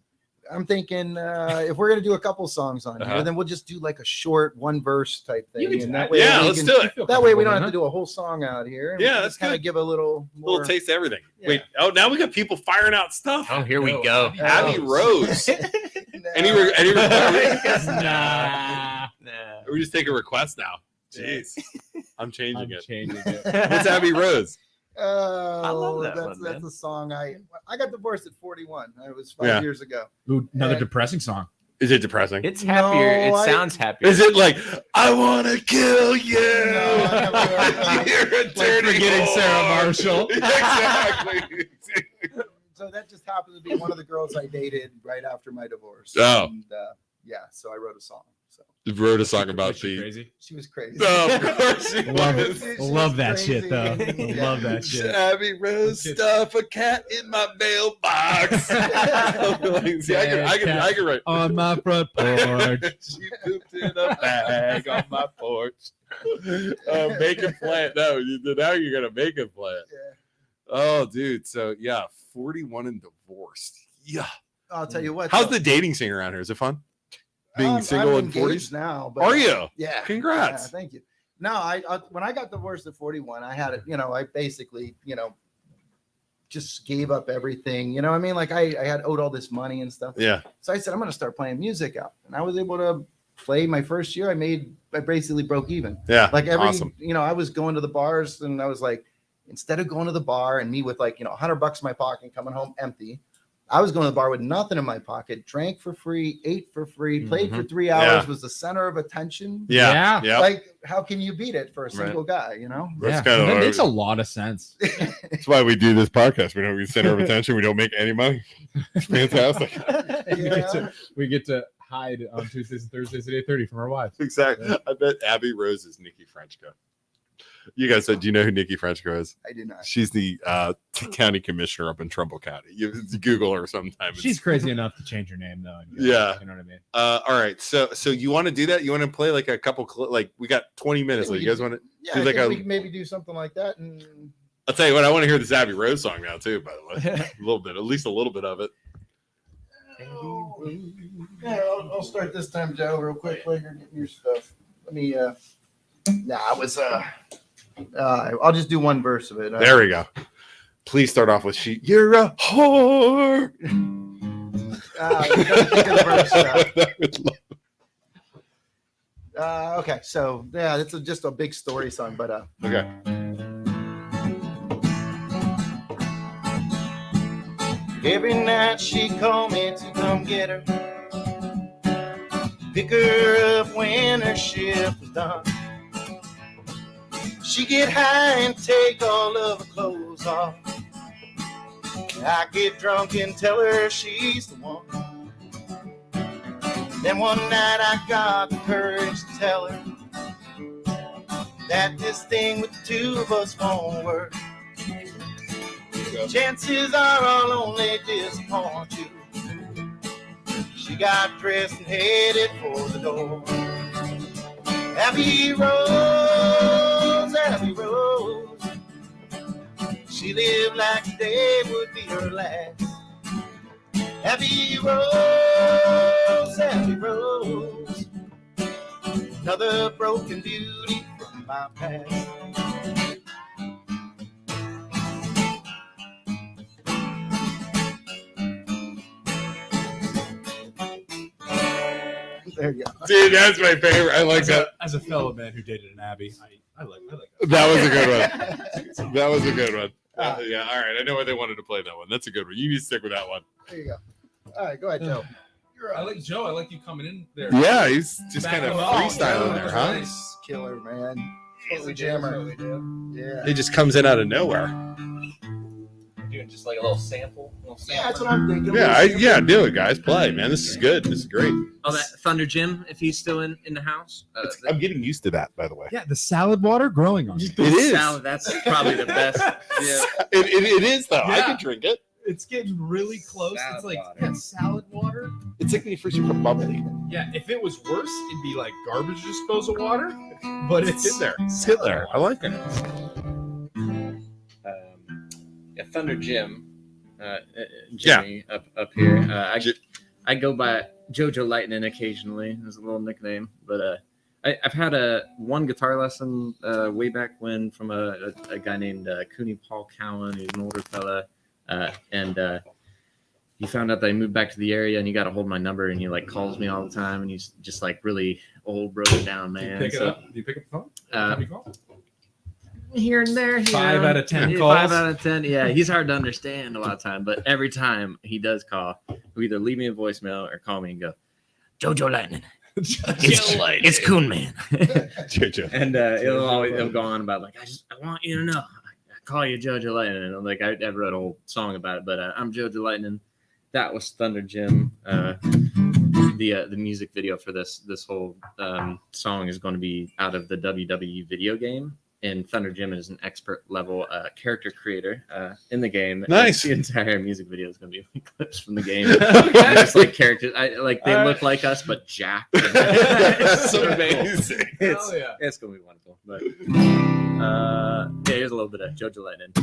I'm thinking if we're gonna do a couple songs on Uh-huh. here, then we'll just do like a short one verse type thing. You can do and that. that way Yeah, we let's can, do it. That way we don't have to do a whole song out here. and we Yeah, can that's just kind of good. give a little A little more. taste of everything. Yeah. Wait. Oh, now we got people firing out stuff. Oh, here we No, go. Abby Rose. Any No. request? Nah, Nah. We just take a request now. Jeez, I'm changing I'm it. changing it. What's Abby Rose? Oh, love that that's one, that's man. a song I got divorced at 41. It was 5 Yeah. years ago. Ooh, another And- depressing song. Is it depressing? It's happier. No, it I- sounds happier. Is it like I want to kill you? No, I never- You're a dirty forgetting Sarah whore. Marshall. Exactly. So that just happened to be one of the girls I dated right after my divorce. Oh. And, yeah, so I wrote a song. So You wrote a song about Was she the. crazy. she was crazy. Oh, of course she Love was. it. She was Love that crazy. shit though. Yeah. Love that shit. Abby Rose stuff a cat in my mailbox. See, I can write. On my front porch. She pooped in a bag on my porch. Make a plant. No, now you're gonna make a plant. Yeah. Oh, dude. So yeah, 41 and divorced. Yeah. I'll tell you what. How's though. the dating scene around here? Is it fun? Being I'm single in engaged 40s? now. But, Are you? Yeah. Congrats. Yeah, thank you. No, I when I got divorced at 41, I had it. You know, I basically, just gave up everything. You know what I mean? Like I had owed all this money and stuff. Yeah. So I said, I'm going to start playing music out. And I was able to play my first year. I basically broke even. Yeah. Like awesome. I was going to the bars and I was like, instead of going to the bar and me with like, $100 in my pocket and coming home empty, I was going to the bar with nothing in my pocket, drank for free, ate for free, played for 3 hours, was the center of attention. Yeah. Yeah. Like, how can you beat it for a single guy, That's kind of that makes a lot of sense. That's why we do this podcast. We don't get center of attention. We don't make any money. It's fantastic. we get to hide on Tuesdays and Thursdays at 8:30 from our wives. Exactly. I bet Abby Rose is Nikki Frenchco. You guys said, do you know who Nikki Frenchco is? I do not. She's the county commissioner up in Trumbull County. You Google her sometime. She's crazy enough to change her name, though. Yeah. You know what I mean? All right. So you want to do that? You want to play like a couple, like we got 20 minutes. Like, you guys want to do like we can maybe do something like that. And I'll tell you what, I want to hear this Abbey Rose song now too, by the way. A little bit, at least a little bit of it. Yeah, I'll start this time, Joe, real quick while you're getting your stuff. Let me I'll just do one verse of it. There we go. Please start off with you're a whore. Think of the verse. Okay, so yeah, it's just a big story song, but okay. Every night she called me to come get her, pick her up when her shift was done. She get high and take all of her clothes off. I get drunk and tell her she's the one. Then one night I got the courage to tell her that this thing with the two of us won't work. Chances are I'll only disappoint you. She got dressed and headed for the door. Abbey Rose, Abbey Rose. She lived like today would be her last. Abbey Rose, Abbey Rose. Another broken beauty from my past. There you go. Dude, that's my favorite. I like that. As a fellow man who dated an Abbey, I like that. That was a good one. That was a good one. Yeah, all right. I know why they wanted to play that one. That's a good one. You need to stick with that one. There you go. All right, go ahead, Joe. I like Joe. I like you coming in there. Yeah, he's just kind of Back freestyling there, huh? Nice killer, man. He's a jammer. Yeah. He just comes in out of nowhere. Doing just like a little sample. Yeah, that's what I'm thinking. Yeah, do it, guys. Play, man. This is good. This is great. Oh, that Thunder Jim, if he's still in the house. I'm getting used to that, by the way. Yeah, the salad water growing on it. It is. Salad, that's probably the best. Yeah. It is, though. I Yeah. can drink it. It's getting really close. Salad It's like water. salad water. It's like when you first put bubbly. Yeah, if it was worse, it'd be like garbage disposal water. But it's Sit there. Sit there. I like it. Yeah, Thunder Jim, Jimmy up here. I go by JoJo Lightning occasionally as a little nickname, but I've had one guitar lesson way back when from a guy named Cooney Paul Cowan. He's an older fella, and he found out that I moved back to the area, and he got a hold of my number, and he like calls me all the time, and he's just like really old, broken down man. Do you pick it up? Do you pick up the phone? Have you called? Here and there, 5 out of 10 Yeah, calls. 5 out of 10. Yeah, he's hard to understand a lot of time, but every time he does call, he'll either leave me a voicemail or call me and go, JoJo Lightning. It's Coon Man. JoJo. And it'll go on about like I want you to know I call you JoJo Lightning. And like I wrote a whole song about it, but I'm JoJo Lightning. That was Thunder Jim. The music video for this whole song is going to be out of the WWE video game. And Thunder Jim is an expert level character creator in the game. Nice. And the entire music video is going to be clips from the game. Just like characters, they look like us, but jacked. That's amazing. Hell yeah. It's going to be wonderful. But yeah, here's a little bit of JoJo Lightning.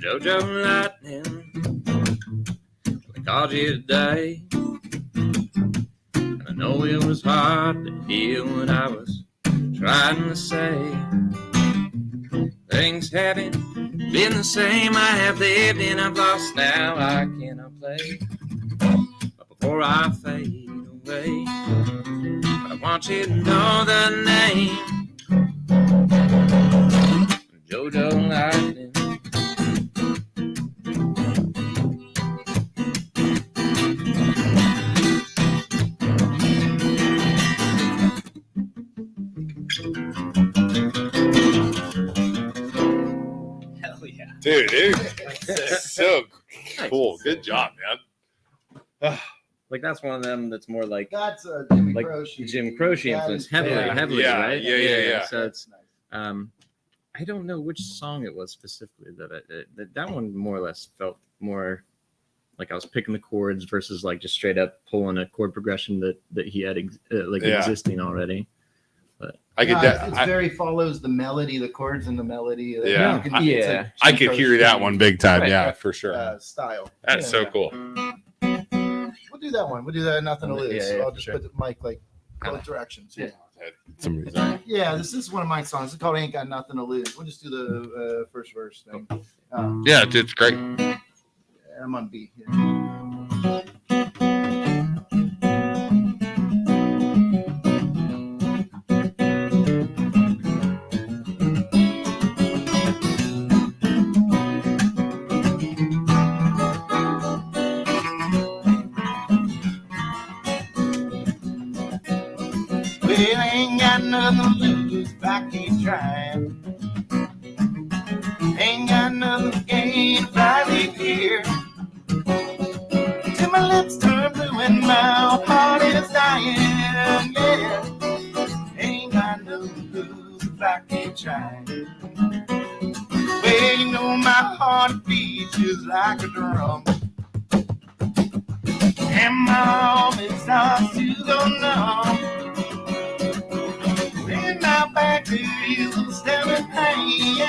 JoJo Lightning, called you today. And I know it was hard to hear what I was trying to say. Things haven't been the same. I have lived and I've lost now. I cannot play. But before I fade away, I want you to know the name. Jojo Lightning. Hell yeah. Dude, so cool. Good job, man. Like that's one of them that's more like That's Jimmy like Croce. Jim Croce That influence, is heavily, very- heavily, Yeah, right? yeah. So it's I don't know which song it was specifically that one more or less felt more like I was picking the chords versus like just straight up pulling a chord progression that he had Yeah. existing already. I could. It's very follows the melody, the chords and the melody. Yeah. You can- it's a Yeah. I Jim could hear Croce, that one big time. Right. Yeah, for sure. Style. That's so cool. We'll do that one. We'll do that. Nothing to lose. Yeah, I'll for just sure. put the mic like both directions. Yeah. Somebody's there. Yeah, this is one of my songs. It's called "Ain't Got Nothing to Lose." We'll just do the first verse thing. Yeah, it's great. I'm on beat here. Well, ain't got nothing to lose if I keep trying. Ain't got nothing to gain if I leave here. Till my lips turn blue and my heart is dying. Yeah, ain't got nothing to lose if I keep trying. Well, you know my heart beats just like a drum. And my arm it starts to go numb. When my back feels stabbing pain,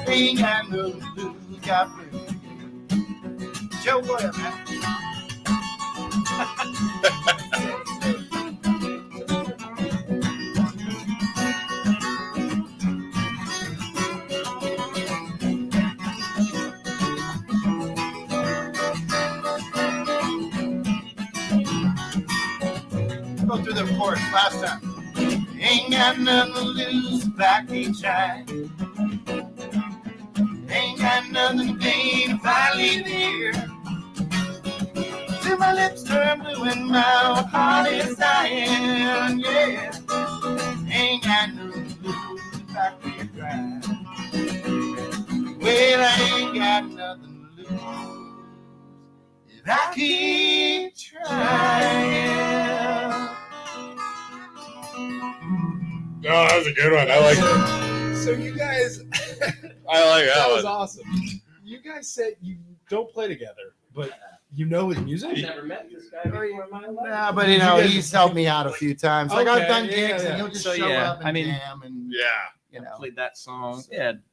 ain't got nothing to lose, got blues. Joe, what up, man? Go through the chorus last time. Ain't got nothing to lose if I keep trying. Ain't got nothing to gain if I leave here. Till my lips turn blue and my heart is dying. Yeah, ain't got nothing to lose if I keep trying. Well, I ain't got nothing to lose if I keep trying. Oh, that was a good one. I like that. So you guys, I like that that was one. awesome. You guys said you don't play together, but you know his music. Never met this guy before in my life. Yeah, but you know, he's helped me out a few times. Like I've Okay, done yeah, gigs yeah. and he'll just So, show yeah, up and I mean- jam and Yeah. you know. Played that song,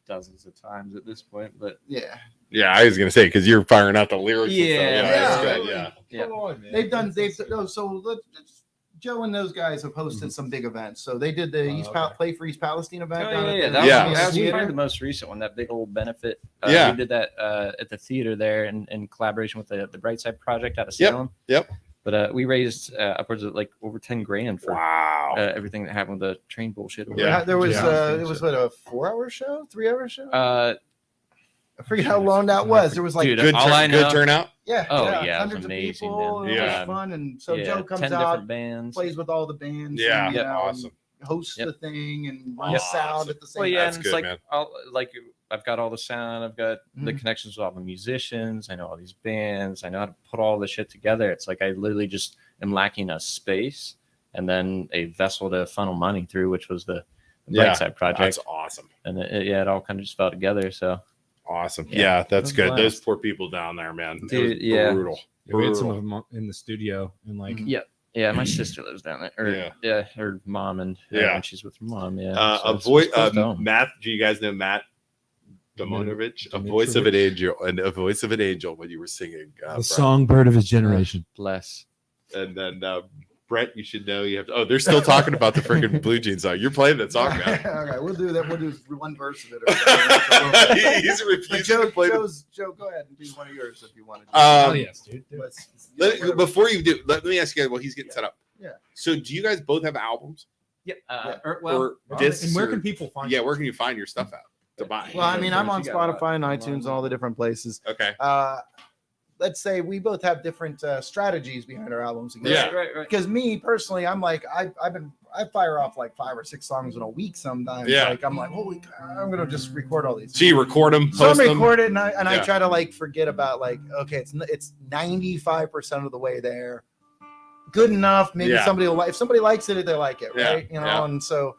dozens of times at this point, but Yeah. Yeah, I was gonna say because you're firing out the lyrics. Yeah. and stuff. That's good. Yeah. Yeah. Come on, man. Joe and those guys have hosted some big events. So they did the okay. Play for East Palestine event. Oh, down yeah, at yeah. the That Yeah. was, that was theater. probably the most recent one, that big old benefit. Yeah. We did that at the theater there in collaboration with the Brightside Project out of Yep, Salem. yep. But we raised upwards of like over 10 grand for Wow. everything that happened with the train bullshit. Yeah. There was Yeah. it was what, a 4-hour show, 3-hour show. Uh, I forget how long that was. There was like Dude, Good, all I know- good turnout. yeah, Oh, yeah, yeah, it was hundreds amazing, of people. man. It Yeah. was fun, and so yeah, Joe comes 10 out, different bands. plays with all the bands. Yeah. and, you Yep. know, Awesome. hosts Yep. the thing and Awesome. runs sound at the same Well, yeah, time. That's and it's good, like man. like I've got all the sound, I've got the Mhm. connections with all the musicians, I know all these bands, I know how to put all this shit together. It's like I literally just am lacking a space and then a vessel to funnel money through, which was the Yeah, Brightside Project, That's awesome. and it all kind of just fell together. So Awesome. Yeah. Yeah, that's It good. was Those blast. poor people down there, man. It Dude, was yeah. brutal. We had some Brutal. of them in the studio and like Mhm. yeah, my sister lives down there, or Yeah. her mom, and Yeah. when she's with her mom, yeah. So A it's voice, close to home. Matt. Do you guys know Matt Domonovich, a voice of an angel, and a voice of an angel when you were singing. The songbird of his generation. Bless. And then Brett, you should know you have to. Oh, they're still talking about the freaking Blue Jeans song. You're playing that song, man. Okay, we'll do that. We'll do one verse of it. He's refusing Joe, to play. Joe, go ahead and do one of yours if you want to. Oh yes, dude. Before you do, let me ask you guys while he's getting set up. Yeah. So, do you guys both have albums? Yeah. Or discs? And where or- can people find? Yeah, where can you find your stuff out to buy? Well, I mean, I'm on You got Spotify and iTunes and all the different places. Okay. Let's say we both have different strategies behind our albums. Yeah. Right. Because me personally, I'm like I fire off like 5 or 6 songs in a week sometimes. Yeah. Like I'm like, holy, I'm gonna just record all these. So you record them, So I post them. record it and I Yeah. try to like forget about like, okay, it's 95% of the way there. Good enough. Maybe Yeah. somebody will like, if somebody likes it, they like it, Yeah, right? You know, yeah. and so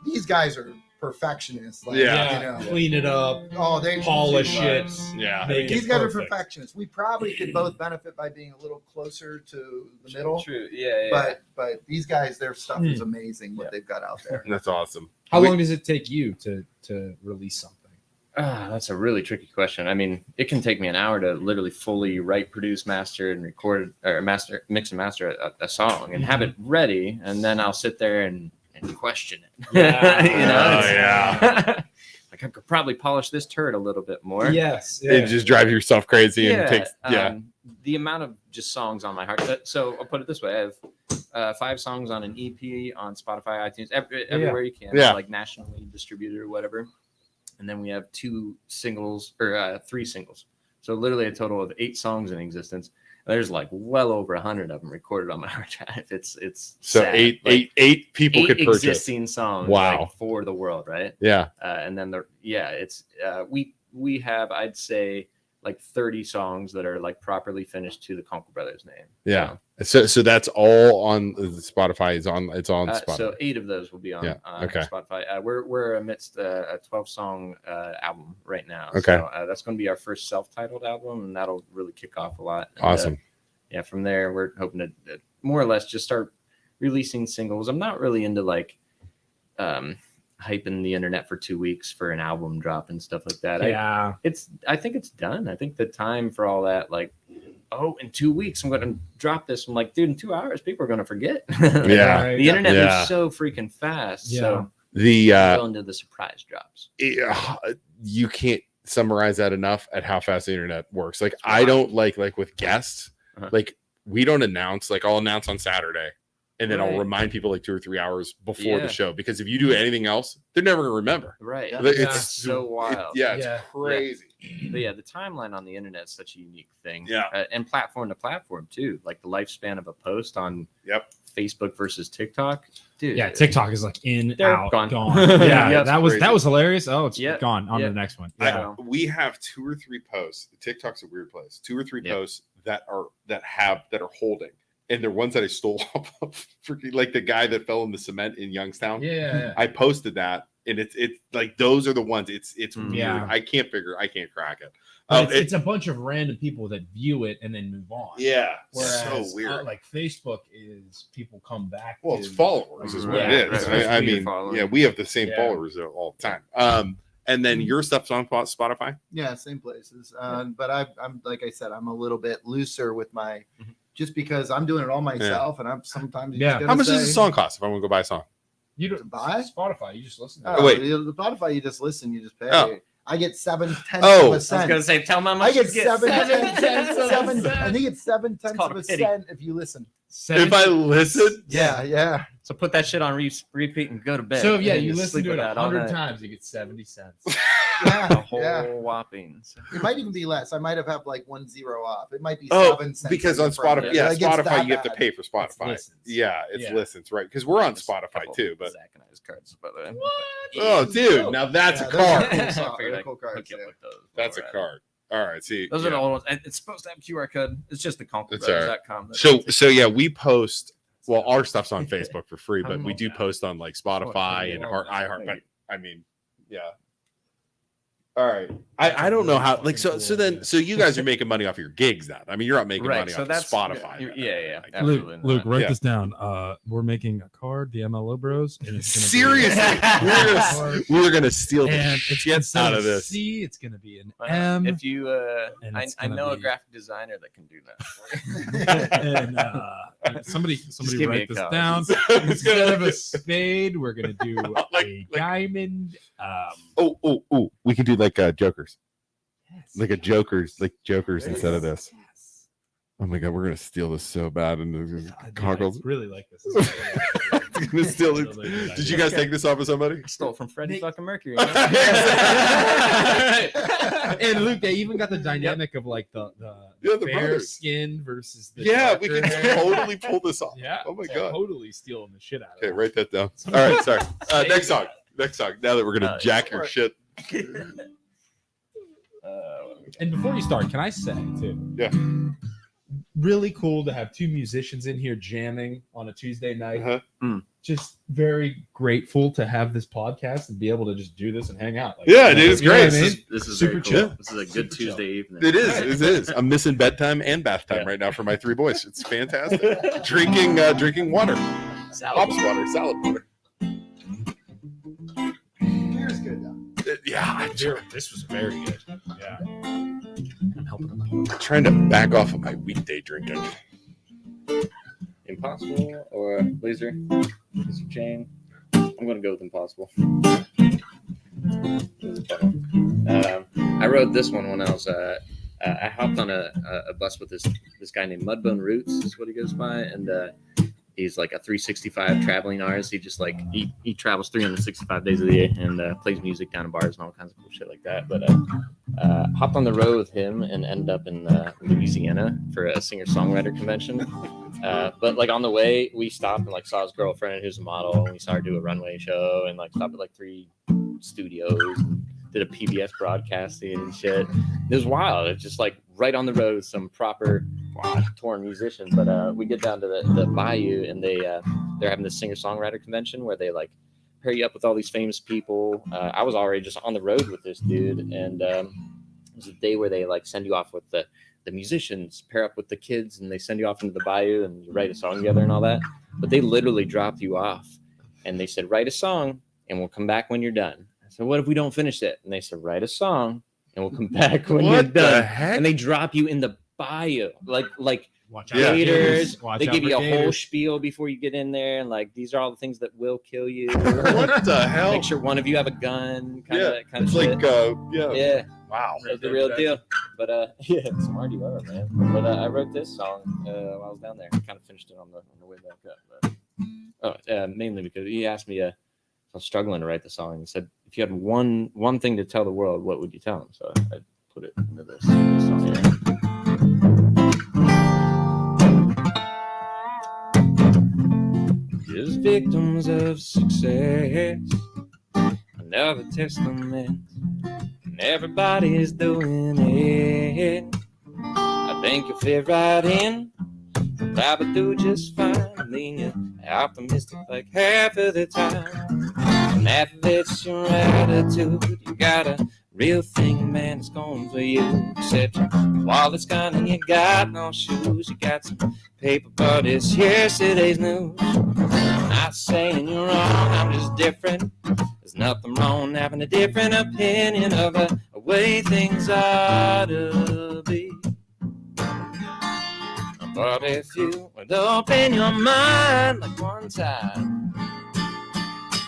these guys are perfectionists. Like, Yeah. you know, Clean it up, oh, they polish it. Yeah. Make These it guys are perfect. perfectionists. We probably could both benefit by being a little closer to the middle. True. Yeah. But these guys, their stuff is Hmm. amazing. What they've got out there. That's awesome. How long does it take you to release something? That's a really tricky question. I mean, it can take me an hour to literally fully write, produce, master, and record or mix and master a song and have it ready, and then I'll sit there and question it. Yeah. You know? Oh, yeah. Like I could probably polish this turd a little bit more. Yes. It just drives yourself crazy and takes. The amount of just songs on my heart. So I'll put it this way: I have 5 songs on an EP on Spotify, iTunes, everywhere you can, Yeah. like nationally distributed or whatever. And then we have 2 singles or 3 singles. So literally a total of 8 songs in existence. And there's like well over 100 of them recorded on my hard drive. It's So sad. eight Like, people 8 could purchase. existing songs. Wow. like, for the world, right? Yeah. And then it's we have, I'd say, like 30 songs that are like properly finished to the Conkle brothers name. Yeah. So that's all on the Spotify. It's on Spotify. So 8 of those will be on, Yeah, okay. Spotify. We're amidst a 12-song album right now. Okay. So that's going to be our first self-titled album, and that'll really kick off a lot. And, Awesome. yeah, from there we're hoping to more or less just start releasing singles. I'm not really into like hyping the internet for 2 weeks for an album drop and stuff like that. Yeah. I think it's done. I think the time for all that, like, oh, in 2 weeks I'm going to drop this. I'm like, dude, in 2 hours people are going to forget. Yeah. The internet Yeah. moves so freaking fast. Yeah. So The go into the surprise drops. you can't summarize that enough at how fast the internet works. Like I don't like with guests, Uh-huh. like we don't announce. Like I'll announce on Saturday, and then I'll Right. remind people like 2 or 3 hours before Yeah. the show, because if you do anything else, they're never gonna remember. Right. Yeah. Like, Yeah. It's so wild. It's Yeah. crazy. But yeah, the timeline on the internet is such a unique thing. Yeah. And platform to platform too. Like the lifespan of a post on Yep. Facebook versus TikTok. Dude. Yeah, TikTok is like in, They're out, gone. gone. Yeah, Yep. that was Crazy. hilarious. Oh, it's Yep. gone. On to Yep. the next one. Yeah. We have 2 or 3 posts. TikTok's a weird place. 2 or 3 Yep. posts that are holding, and they're ones that I stole off of freaking like the guy that fell in the cement in Youngstown. Yeah. I posted that, and it's like those are the ones. It's weird. Yeah. I can't crack it. But it's a bunch of random people that view it and then move on. Yeah, Whereas, so weird. like Facebook is people come back. Well, to, it's followers is what Yeah, it is. right. I Media mean, following. yeah, we have the same Yeah. followers all the time. And then your stuff's on Spotify. Yeah, same places. But I'm like I said, I'm a little bit looser with my, just because I'm doing it all myself, and I'm sometimes you Yeah. just How gotta much does say- a song cost if I want to go buy a song? You don't Buy? Spotify. You just listen to Oh, Wait. the Spotify, you just listen, you just pay. Oh. I get 7/10 Oh. of a I was cent. gonna say, tell me how I much get you get. 7/10 of a cent. I think it's 7/10 called of a a pity. cent if you listen. If I listen, Yeah. So put that shit on repeat and go to bed. So yeah, And you just listen sleep to with it that all 100 night. times, you get 70 cents. A Yeah. whole yeah. whopping. It might even be less. I might have had like 1 0 off. It might be oh, 7 cents. because on Spotify, Yeah, Like, it's Spotify, that you have to bad. pay for Spotify. listens. Yeah, it's Yeah. listens, right? Because we're on Just Spotify couple too. But Zach and I's cards, by the way. oh, dude, now that's Yeah, a those are card. cool I songs. figured They're I'd cool cards, hook you up yeah. with those. That's a Alright. card. All right, see, Those yeah. are the old ones. And it's supposed to have QR code. It's just the That's all right. conklebrothers.com. So yeah, we post. Well, our stuff's on Facebook for free, but we do post on like Spotify and iHeart. But I mean, yeah. All right. I don't know how. Like so you guys are making money off your gigs then. I mean, you're not making money off of Spotify. Yeah. Like, Absolutely Luke, not. write Yeah. this down. We're making a card, the MLO Bros, and it's seriously, we're gonna steal the and it's shit instead out of of this. C, it's gonna be an M. If you, and I it's gonna know a be- graphic designer that can do that. and somebody give me write a this card. down. Instead of a spade, we're gonna do a diamond. Oh, we can do like Jokers. Like Jokers instead of this. Oh my god, we're gonna steal this so bad and Conkle. Really like this. Gonna steal it. Did you guys take this off of somebody? Stole it from Freddie fucking Mercury. And Luke, they even got the dynamic of like the the fair brothers. skin versus the We can darker hair. totally pull this off. Yeah. Oh my they're god. Totally stealing the shit out of Okay, it. write that down. All right, sorry. Next song. Now that we're gonna jack your shit. And before you start, can I say too? Yeah. Really cool to have two musicians in here jamming on a Tuesday night. Uh-huh. Just very grateful to have this podcast and be able to just do this and hang out. Like, Yeah, dude, it's you know great. what I mean? This is Super very cool. chill. This is a good Super chill. Tuesday evening. It is. I'm missing bedtime and bath time right now for my three boys. It's fantastic. Drinking water. Salad water. Beer's good though. This was very good. Yeah. I'm helping them out. I'm trying to back off of my weekday drinking. Impossible or Blazer? Mr. Chain? I'm going to go with Impossible. I rode this one when I was I hopped on a bus with this guy named Mudbone Roots is what he goes by, and he's like a 365 traveling artist. He just like he travels 365 days of the year and plays music down in bars and all kinds of cool shit like that. But hopped on the road with him and ended up in Louisiana for a singer-songwriter convention. But like on the way, we stopped and like saw his girlfriend who's a model, and we saw her do a runway show and like stopped at like 3 studios and did a PBS broadcasting and shit. It was wild. It's just like right on the road with some proper touring musicians. But we get down to the bayou, and they're having this singer-songwriter convention where they like pair you up with all these famous people. I was already just on the road with this dude, and it was a day where they like send you off with the musicians, pair up with the kids, and they send you off into the bayou and you write a song together and all that. But they literally dropped you off, and they said, write a song and we'll come back when you're done. I said, what if we don't finish it? And they said, write a song and we'll come back when you're What the done. heck? And they drop you in the bayou, like Watch Yeah. gators. Watch They out give for you a whole gators. spiel before you get in there, and like these are all the things that will kill you. What the hell? Make sure one of you have a gun. Kind of It's shit. like Yeah, wow. it's the real deal. But yeah, smart you are, man. But I wrote this song while I was down there. Kind of finished it on the way back up. But mainly because he asked me. I was struggling to write the song. He said, "If you had one thing to tell the world, what would you tell them?" So I put it into this song here. Just victims of success, another testament, and everybody's doing it. I think you'll fit right in, probably do just fine. I mean, you're optimistic like half of the time, and half of it's your attitude. You got a real thing, man, it's going for you. Except your wallet's gone and you got no shoes. You got some paper, but it's yesterday's news. I'm not saying you're wrong, I'm just different. There's nothing wrong having a different opinion of the way things ought to be. But if you would open your mind like one time,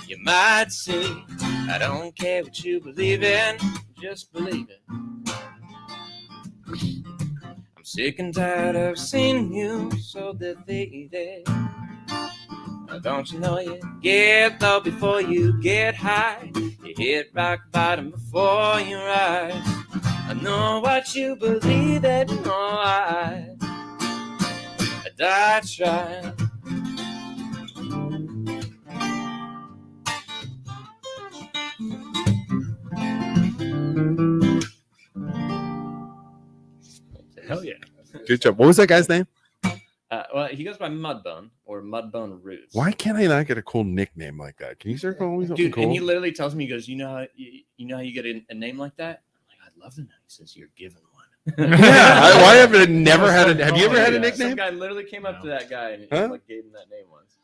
you might see I don't care what you believe in, just believe it. I'm sick and tired of seeing you so defeated. Don't you know you get low before you get high? You hit rock bottom before you rise. I know what you believe in, no, I try. Hell yeah. Good job. What was that guy's name? Well, he goes by Mudbone or or Mudbone Roots. Why can't I not get a cool nickname like that? Can you start calling me something Dude, cool? and he literally tells me, he goes, you know how you get a name like that? I'm like, I'd love to know. He says, you're given one. Yeah, why have I never had a? Have you ever had a nickname? Some guy literally came up to that guy and Huh? like gave him that name once.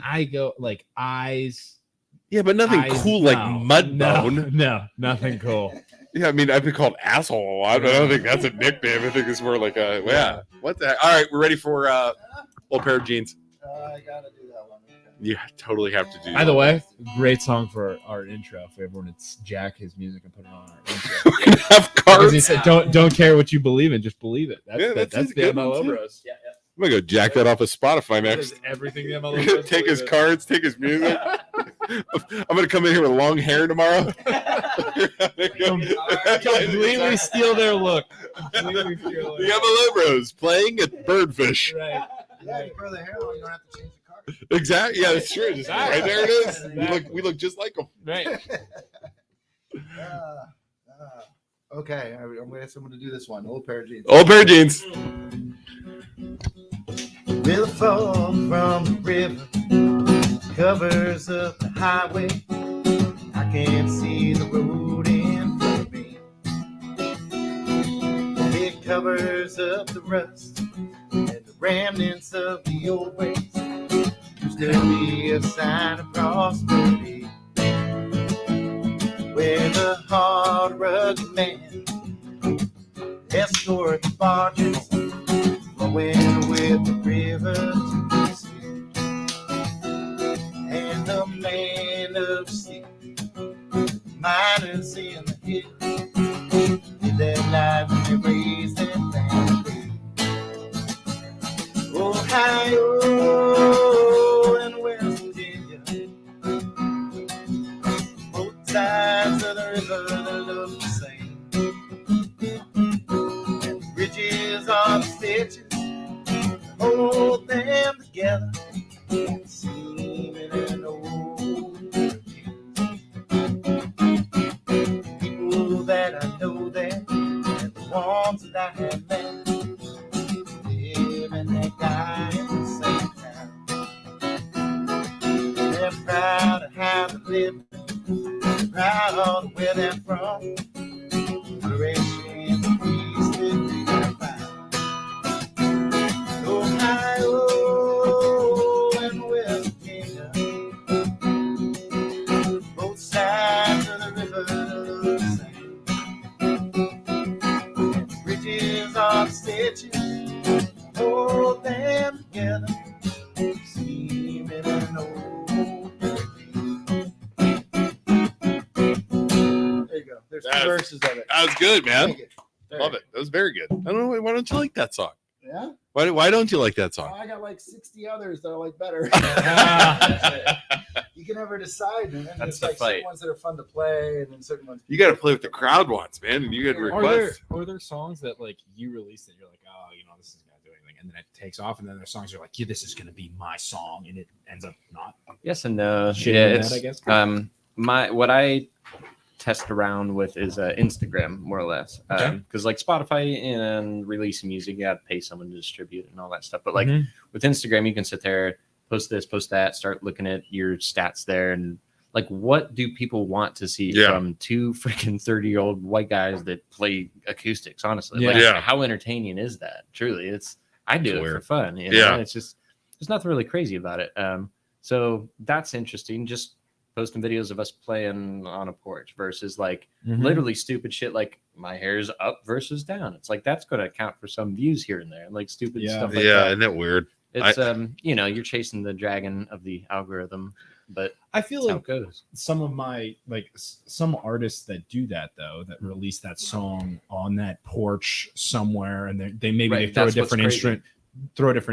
I go like eyes. Yeah, but nothing eyes, cool like no, Mudbone. No, nothing cool. Yeah, I mean, I've been called asshole a lot, but I don't think that's a nickname. I think it's more like a What the heck? All right, we're ready for old pair of jeans. I gotta do that one. You totally have to do. By the way, great song for our intro. If everyone, it's Jack, his music, and put it on our intro. we can have Because he cards. said, don't care what you believe in, just believe it. That's a the good one, MLO too. Bros. Yeah. I'm gonna go jack that off of Spotify next. Everything the MLO Bros. Take his believe in. cards, take his music. I'm gonna come in here with long hair tomorrow. Completely steal their look. Completely steal The their look. MLO Bros playing at Birdfish. Right. Yeah, you grow the hair on, you don't have to change the card. Exactly. Yeah, that's true. Just right there it is. We look just like them. Right. Okay, I'm gonna ask someone to do this one. Old pair of jeans. Old pair of jeans. Will fall from the river, covers up the highway. I can't see the road in front of me. It covers up the rust and the remnants of the old ways. Used to be a sign of prosperity, where the hard, rugged man escort the barges flowing with the river to the sea. And the man of sea, miners in the hills, live their lives and they raise their family. Ohio and West Virginia, both sides of the river that look the same. And bridges are the stitches, hold them together, seeming an old people that I know there, and the ones that I have met, live and they die in the same town. They're proud of how they live, proud of where they're from, direction the peace that they have found. Ohio and West Virginia, both sides of the river look the same. And bridges are stitches, hold them together, seeming an old There you go. There's two verses of it. That was good, man. Thank you. Love it. That was very good. I don't know. Why don't you like that song? Yeah? Why don't you like that song? I got like 60 others that I like better. You can never decide, man. That's There's the like fight. certain ones that are fun to play, and then certain ones. You got to play with the crowd once, man, and you got to request. Are there songs that like you release that you're like, oh, this is gonna do anything, and then it takes off, and then there's songs you're like, yeah, this is gonna be my song, and it ends up not. Yes and no. Shitting Yeah, in it's that, I guess. what I test around with is Instagram, more or less, Okay. because like Spotify and releasing music, you got to pay someone to distribute it and all that stuff. But like Mhm. with Instagram, you can sit there, post this, post that, start looking at your stats there, and like what do people want to see Yeah. from two freaking 30-year-old white guys that play acoustics? Honestly, Yeah. like, Yeah. how entertaining is that? Truly, I do It's it weird. for fun. You know? Yeah. It's just there's nothing really crazy about it. So that's interesting. Just posting videos of us playing on a porch versus like Mhm. literally stupid shit like my hair's up versus down. It's like that's going to account for some views here and there, like stupid Yeah. stuff like Yeah, that. isn't that weird? It's you're chasing the dragon of the algorithm, but I feel that's how like it goes. some of my some artists that do that though, that release that song on that porch somewhere, and they maybe Right, they throw a that's what's different crazy.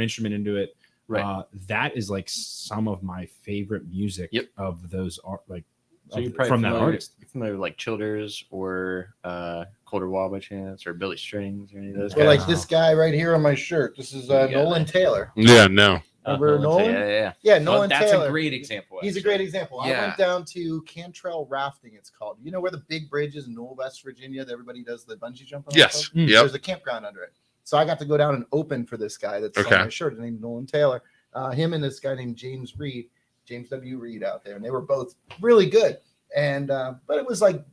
instrument into it. Right. That is like some of my favorite music Yep. of those art, like So of- you're probably from that familiar, artist. you're familiar with like Childers or Colder Wall by chance or Billy Strings or any of those Well, guys. like this guy right here on my shirt. This is Yeah. Nolan Taylor. Yeah, no. Remember Nolan? Yeah. Yeah, Well, Nolan that's Taylor. a great example. He's a actually. great example. I Yeah. went down to Cantrell Rafting, it's called. You know where the big bridge is in Newell, West Virginia that everybody does the bungee jumping off Yes. of? Mm. Yep. There's a campground under it. So I got to go down and open for this guy that's Okay. on my shirt. His name's Nolan Taylor. him and this guy named James W. Reed out there, and they were both really good. And but it was like,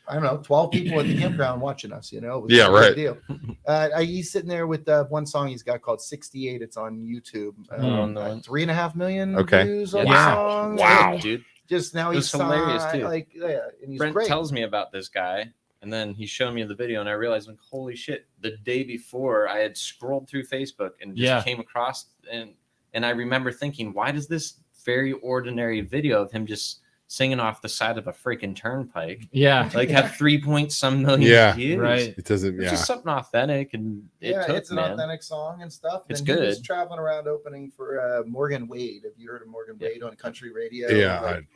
I don't know, 12 people at the campground watching us, you know. It was Yeah, a right. big deal. He's sitting there with one song he's got called 68. It's on YouTube. 3.5 million views on the song. Wow, dude. Just now he's hilarious too. Like, yeah, and he's Brent great. tells me about this guy, and then he showed me the video, and I realized, like, holy shit! The day before, I had scrolled through Facebook and just came across, and I remember thinking, why does this very ordinary video of him just singing off the side of a freaking turnpike, like have 3-point-some million views? Right. It doesn't. It's just something authentic, and it's an authentic song and stuff. It's and good. He was traveling around opening for Morgan Wade. Have you heard of Morgan Wade on country radio? Yeah, like,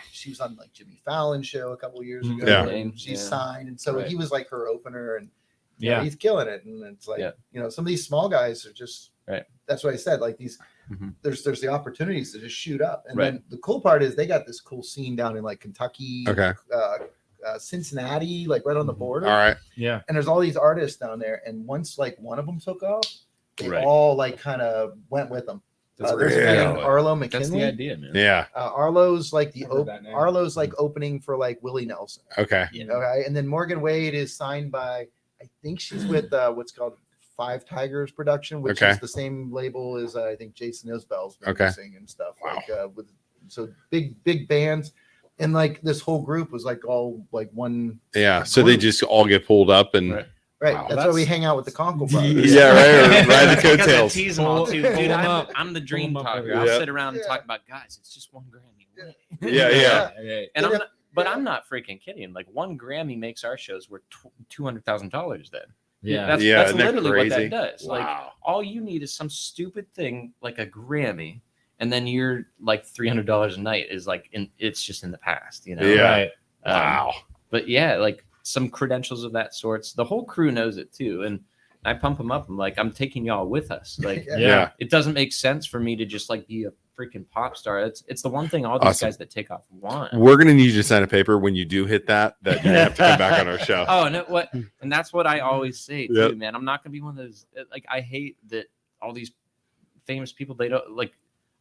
she was on like Jimmy Fallon show a couple years ago. Yeah. And she's signed, and so he was like her opener, and you Yeah. know, he's killing it. And it's like, you know, some of these small guys are just That's what I said. Like these, there's the opportunities to just shoot up, and then the cool part is they got this cool scene down in like Kentucky, Cincinnati, like right on the border. All right. Yeah. And there's all these artists down there, and once like one of them took off, they all like kind of went with them. There's a guy named Arlo McKinley. That's the idea, man. Yeah. Arlo's like Arlo's like opening for like Willie Nelson. Okay. Okay. And then Morgan Wade is signed by, I think she's with what's called Five Tigers Production, which is the same label as I think Jason Isbell's producing and stuff. Like with so big bands. And like this whole group was like all like one. Yeah. So they just all get pulled up and Right. Wow, that's why we hang out with the Conkle brothers. Yeah, right. Ride the cocotails. Tease them all too, dude. I'm the dream talker. I'll sit around and talk about, guys, it's just one Grammy. Yeah. And I'm not freaking kidding. Like one Grammy makes our shows worth $200,000 then. Yeah. That's literally what that does. Wow. Like all you need is some stupid thing like a Grammy, and then you're like $300 a night is like it's just in the past, you know? Yeah. Right. Wow. But yeah, like some credentials of that sorts. The whole crew knows it too, and I pump them up. I'm like, I'm taking y'all with us. Like, it doesn't make sense for me to just like be a freaking pop star. It's the one thing all these guys that take off want. We're gonna need you to sign a paper when you do hit that you have to come back on our show. Oh, and and that's what I always say too, man. I'm not gonna be one of those. Like, I hate that all these famous people, they don't like.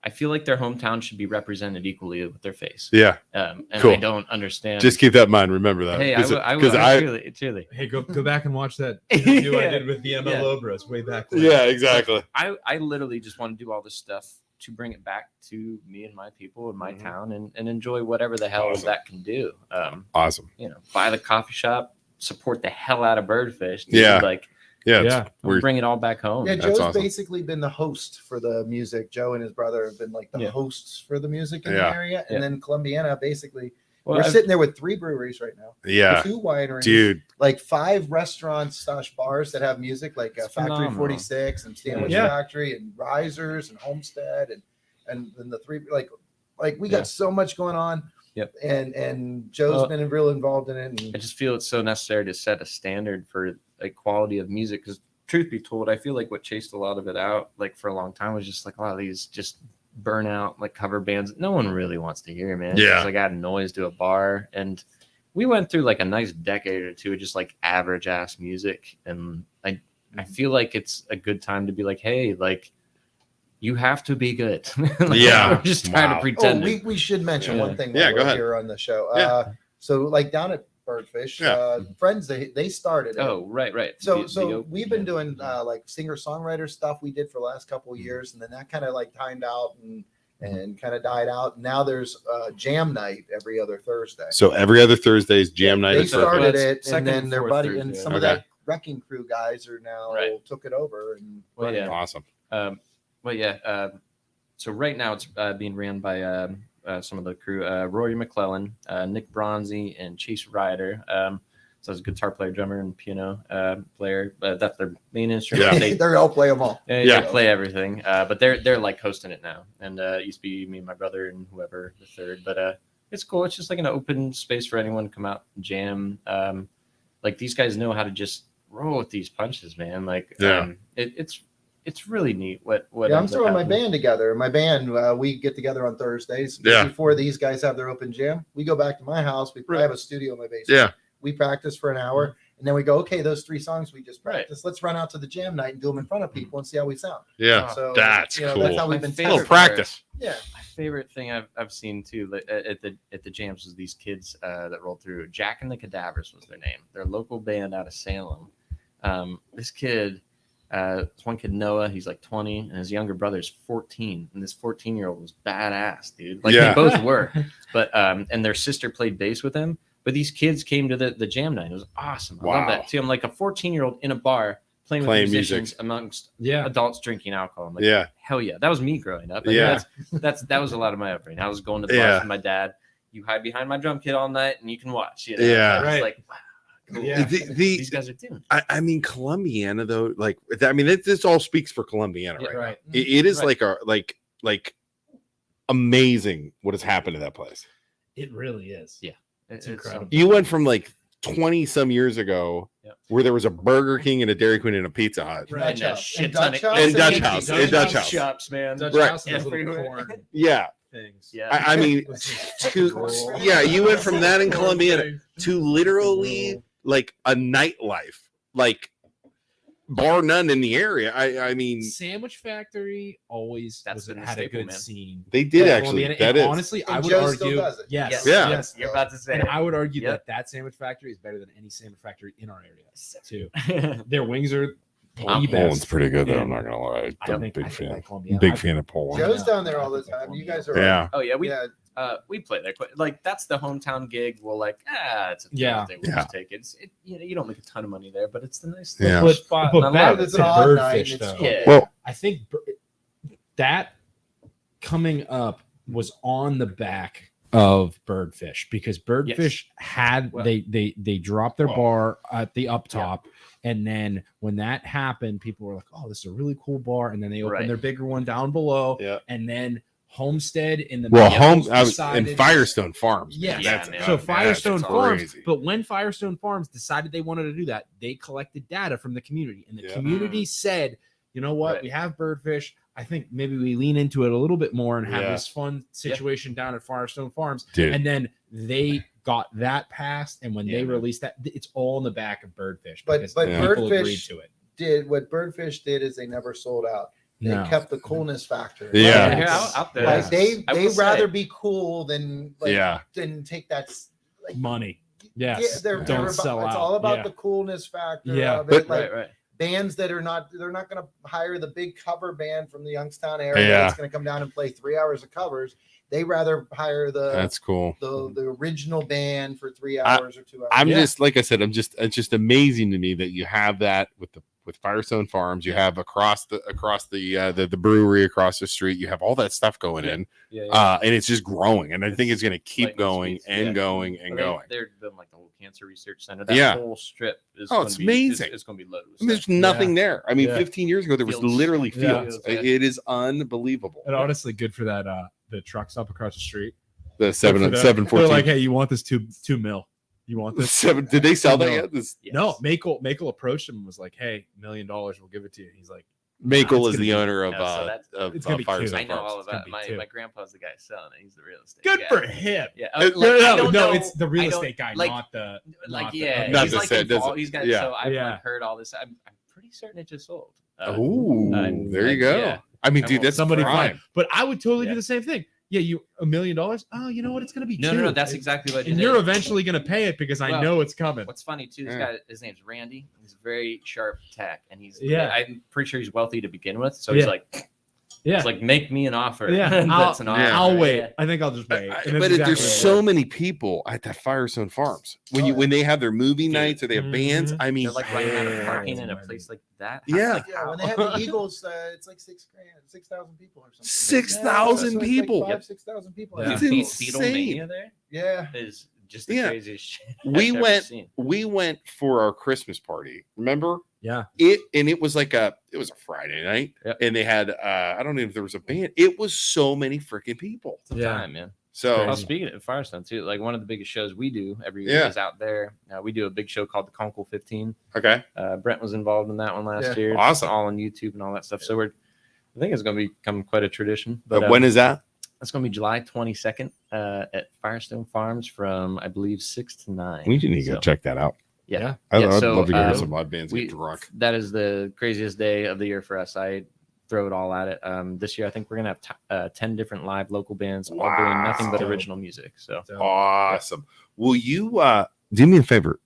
I feel like their hometown should be represented equally with their face. Yeah. And cool. I don't understand. Just keep that in mind. Remember that. Hey, I will. Truly. Hey, go back and watch that interview I did with the MLO Bros way back when. Yeah, exactly. I literally just want to do all this stuff to bring it back to me and my people and my town and enjoy whatever the hell that can do. Awesome. You know, buy the coffee shop, support the hell out of Birdfish. Dude. Yeah. Like, we're bring it all back home. Yeah, That's Joe's basically been the host for the music. Joe and his brother have been like the hosts for the music in the area. And then Columbiana, basically, we're sitting there with 3 breweries right now. Yeah. 2 wineries. Dude. Like 5 restaurants / bars that have music, like Factory phenomenal. 46 and Sandwich Factory and Risers and Homestead and then the 3 like we got so much going on. Yep. And Joe's been real involved in it. And I just feel it's so necessary to set a standard for a quality of music, because truth be told, I feel like what chased a lot of it out, like for a long time, was just like a lot of these just burnout like cover bands no one really wants to hear, man. Yeah. It's like add noise to a bar, and we went through like a nice decade or two of just like average ass music, and I feel like it's a good time to be like, hey, like you have to be good. Like, we're just trying to pretend. We should mention one thing Yeah, while go we're ahead. here on the show. So like down at Birdfish, friends they started it. Oh, right. So we've been doing like singer-songwriter stuff we did for the last couple of years, and then that kind of like timed out and kind of died out. Now there's jam night every other Thursday. So every other Thursday is jam night. They at started Birdfish. it, and then their buddy and Thursday. some of that Wrecking Crew guys are now took it over and running it. Awesome. So right now it's being ran by some of the crew, Rory McClellan, Nick Bronzy, and Chase Ryder. So it's a guitar player, drummer, and piano player. But that's their main instrument. Yeah. They all play them all. They play everything. But they're like hosting it now. And it used to be me and my brother and whoever the third. But it's cool. It's just like an open space for anyone to come out and jam. Like these guys know how to just roll with these punches, man. Like it's really neat what I'm throwing my band together. My band, we get together on Thursdays. Before these guys have their open jam, we go back to my house. I have a studio in my basement. Yeah. We practice for an hour, And then we go, okay, those 3 songs we just Right. practiced, let's run out to the jam night and do them in front of people and see how we sound. Yeah, So that's that's cool. how we've been My A little testing. practice. Yeah. My favorite thing I've seen too at the jams was these kids that rolled through. Jack and the Cadavers was their name. They're a local band out of Salem. This kid, one kid Noah, he's like 20, and his younger brother's 14, and this 14-year-old was badass, dude. Like Yeah. they both were, but and their sister played bass with him. But these kids came to the jam night. It was awesome. I love Wow. that too. I'm like a 14-year-old in a bar playing Playing musicians music. amongst Yeah. adults drinking alcohol. I'm like, Yeah. hell yeah, that was me growing up. Like, Yeah. that was a lot of my upbringing. I was going to the Yeah. bars with my dad. You hide behind my drum kit all night and you can watch. You know? Yeah. I was Right. like, wow, cool. Yeah. These guys are doing it. I mean, Columbiana though, like I mean, this all speaks for Columbiana, right? Right. It is Right. like amazing what has happened to that place. It really is. Yeah. It's incredible. You went from like 20 some years ago Yep. where there was a Burger King and a Dairy Queen and a Pizza Hut. Right. And a Dutch shit House. ton of And Dutch Dutch House. House. And Dutch House. shops, man. Dutch Right. House and those little Everywhere. corn Yeah. things. Yeah. I mean, yeah, you went from that in Columbiana to literally like a nightlife, like bar none in the area. I mean, Sandwich Factory always That's been the had a staple, good man. scene. they did Yeah, actually. Columbiana, That and is. honestly, I And would Joe still argue. does it. Yes. Yeah. Yes. You're about to say And I would argue Yep. that Sandwich Factory is better than any sandwich factory in our area too. Their wings are the Poland's best. pretty good though. Yeah. I'm not gonna lie. I I'm a think big I think fan. like Columbiana. Big I- fan of Poland. Joe's down there all the time. You guys are Yeah. Oh yeah, we yeah. play there. Like that's the hometown gig. We'll like it's a Yeah. thing. We'll Yeah. just take it. You don't make a ton of money there, but it's the nice Yeah. But, spot. but and I back love It's to an odd night, Birdfish and it's though. cool. Yeah. Well, I think that coming up was on the back of Birdfish because Birdfish had Well- they dropped their bar at the up top, and then when that happened, people were like, "Oh, this is a really cool bar," and then they opened Right. their bigger one down below, Yeah. and then Homestead in the well, Maples I was in decided- Firestone Farms. Yes. Yeah, That's man. So that's Firestone Farms, crazy. but when Firestone Farms decided they wanted to do that, they collected data from the community, and the Yeah. community said, "You know what? Right. We have Birdfish. I think maybe we lean into it a little bit more and have Yeah. this fun situation down at Firestone Farms." Dude. And then they got that passed, and when Yeah, they man. released that, it's all in the back of Birdfish. But because but Yeah. people agreed Birdfish to it. did what Birdfish did is they never sold out. They No. kept the coolness factor. Yeah. Here, out there. Like they I will they rather say- be cool than like Yeah. than take that like Money. Yes. yeah, they're Don't about, sell it's out. all about Yeah. the coolness factor Yeah. of it. But- Like right. bands that are not they're not going to hire the big cover band from the Youngstown area Yeah. that's going to come down and play 3 hours of covers. They rather hire That's cool. the original band for 3 hours or 2 hours. I'm Yeah. just like I said, it's just amazing to me that you have that with Firestone Farms, you have across the brewery across the street, you have all that stuff going in, Yeah. and it's just growing, and I think it's going to keep Lightning going speeds, and yeah. going and going. They're building like the whole cancer research center. That Yeah. whole strip is. Oh, gonna it's be, amazing. It's going to be loaded. with I mean, there's stuff. nothing there. I mean, Yeah. 15 years ago there was Fields. literally Yeah. fields. Yeah. It is unbelievable. And honestly, good for that. The truck stop across the street. The Good for that. 714. They're like, "Hey, you want this $2 mil? You want this?" Did they sell that No. yet? This Yes. No, Makel approached him and was like, "Hey, $1 million, we'll give it to you." He's like, Makel it's is gonna the be- owner of Yeah, so that's- it's gonna be Firestone I know Farms. all It's gonna about be my two. my grandpa's the guy selling it. He's the real estate. "Good guy. for him." Yeah. No, I don't know. It's the real I don't- estate guy, like- not the Like the- yeah, Not he's the like set, involved. doesn't- He's got yeah. so I've Yeah. like heard all this. I'm pretty certain it just sold. Ooh, there you like, go. yeah. I mean, I dude, won't- that's somebody prime. fine. But I would totally Yeah. do the same thing. Yeah, you $1 million. Oh, you know what? It's gonna be No, two. no, no. That's exactly what. And it you're is. eventually gonna pay it because I Well, know it's coming. What's funny too, this Yeah. guy, his name's Randy. He's very sharp tech, and he's Yeah. I'm pretty sure he's wealthy to begin with. So he's Yeah. like, Yeah, he's like, make me an offer. yeah. That's an offer. I'll Yeah. wait. I think I'll just wait. And that's But exactly there's what it so was. many people at that Firestone Farms Oh, yeah. when they have their movie nights or they have Mhm. bands. I mean, They're like running out of parking in a Yeah. place like that. Yeah. Like, Yeah, when they have the Eagles, it's like 6,000 people or something. 6,000 Yeah, so it's people. Like 5,000-6,000 people. Yeah. It's Beat- insane. Beatlemania there Yeah. is just the Yeah. craziest shit. We I've ever went- seen. we went for our Christmas party. Remember Yeah. it was like it was a Friday night, Yep. and they had I don't know if there was a band. It was so many freaking people. It's a Yeah. time, man. So Oh, speaking of Firestone too, like one of the biggest shows we do every year Yeah. is out there. We do a big show called the Conkle 15. okay, Brent was involved in that one last Yeah. year. It's Awesome. all on YouTube and all that stuff. So I think it's going to become quite a tradition. but when is that? It's going to be July 22nd at Firestone Farms from I believe 6 to 9. We need to go So, check that out. Yeah. I'd Yeah, love to go hear uh, some live bands get drunk. That is the craziest day of the year for us. I throw it all at it. This year, I think we're gonna have 10 different live local bands, all doing nothing but Wow. original music. So Awesome. Will you do me a favor?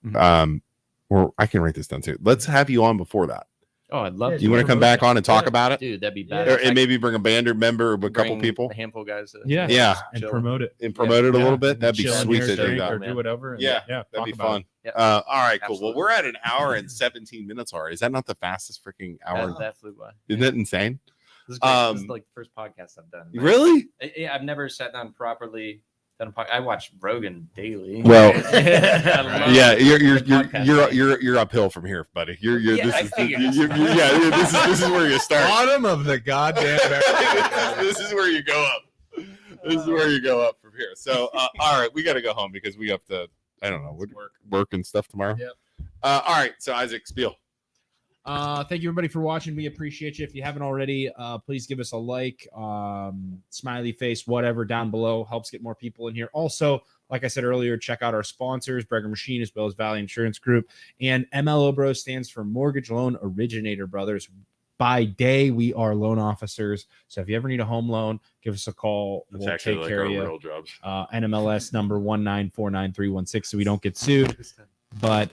Or I can write this down too. Let's have you on before that. oh, I'd love to. You want to come back on and talk about it? Dude, that'd be Yeah. bad. And maybe bring a band or member or a couple people a handful of guys. Yeah. Yeah. And chill. promote it. and promote it a Yeah. little bit. That'd be Chill in sweet here, to do drink, that. or do whatever. And Yeah, yeah, that'd be talk about fun. Yep. All right, cool. Well, Absolutely. we're at an hour and 17 minutes already. Is that not the fastest freaking hour? That flew by. Isn't that insane? This is great. This is like the first podcast I've done. Really? I've never sat down properly. I watch Rogan daily. Well, I love yeah, you're the podcast. you're uphill from here, buddy. You're Yeah, this I is figured. yeah, this is where you start. Bottom of the goddamn barrel. This is where you go up. This is where you go up from here. So, all right, we got to go home because we have to. I don't know, work and stuff tomorrow. Yep. All right, so Isaac, spiel. Thank you everybody for watching. We appreciate you. If you haven't already, please give us a like, smiley face, whatever down below. Helps get more people in here. Also, like I said earlier, check out our sponsors, Bregar Machine, as well as Valley Insurance Group. And MLO Bros stands for Mortgage Loan Originator Brothers. By day, we are loan officers. So if you ever need a home loan, give us a call. That's We'll actually take like care our of you. real jobs. NMLS number 1949316, so we don't get sued. But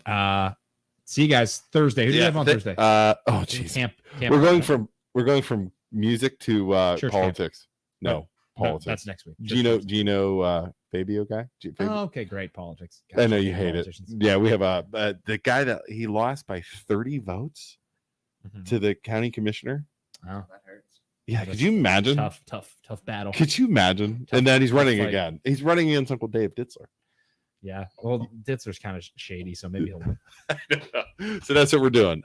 see you guys Thursday. Who do you have on Thursday? Oh, jeez. Camp We're going from music to Church politics. No, No, politics. that's next week. Do you know Fabio guy? Fabio? Oh, okay, great politics. I know you hate it. Politicians. Yeah, we have the guy that he lost by 30 votes Mhm. to the county commissioner. Wow. That hurts. Yeah, That's could you imagine? Tough battle. Could you imagine? Tough- And then he's tough running fight. again. He's running against Uncle Dave Ditzler. Yeah. Well, Ditzler's kind of shady, so maybe he'll win. So that's what we're doing.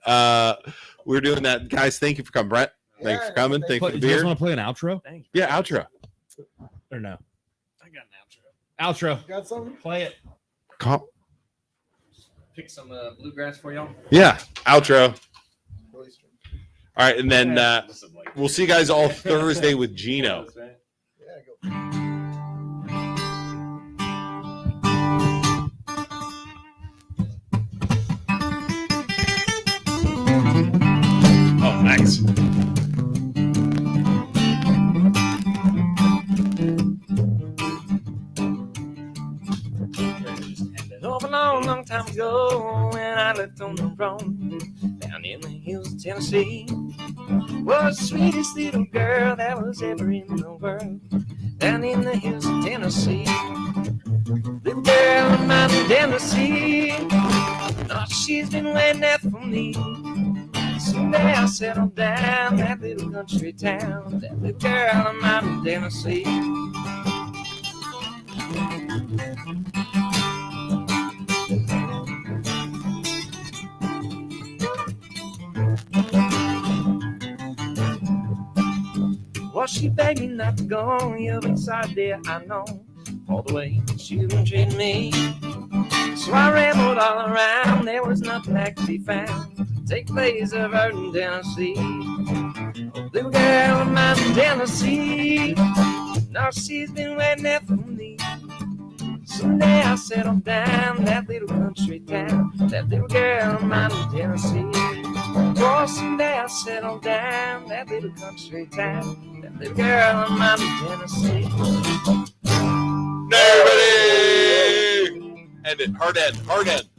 We're doing that, guys. Thank you for coming, Brett. Thanks for coming. Thanks for Do the you guys beer. want to play an outro Thank you. Yeah, outro. or no? I got an outro. Outro. Got something? Play it. Pick some bluegrass for y'all. Yeah, outro. All right, and then we'll see you guys all Thursday with Gino. Yeah, go. Oh, nice. Over a long time ago, when I lived on the road down in the hills of Tennessee, was the sweetest little girl that was ever in the world. Down in the hills of Tennessee, little girl of mine in Tennessee, oh, she's been waiting there for me. Someday I'll settle down that little country town, that little girl of mine in Tennessee. Well, she begged me not to go. You've been sorry, dear, I know, all the way she's been treating me. So I rambled all around. There was nothing that could be found. Take place of her in Tennessee. Oh, little girl of mine in Tennessee. Now she's been waiting there for me. Someday I'll settle down that little country town. That little girl of mine in Tennessee. Oh, someday I'll settle down that little country town. That little girl of mine in Tennessee. Everybody! End it. Hard end.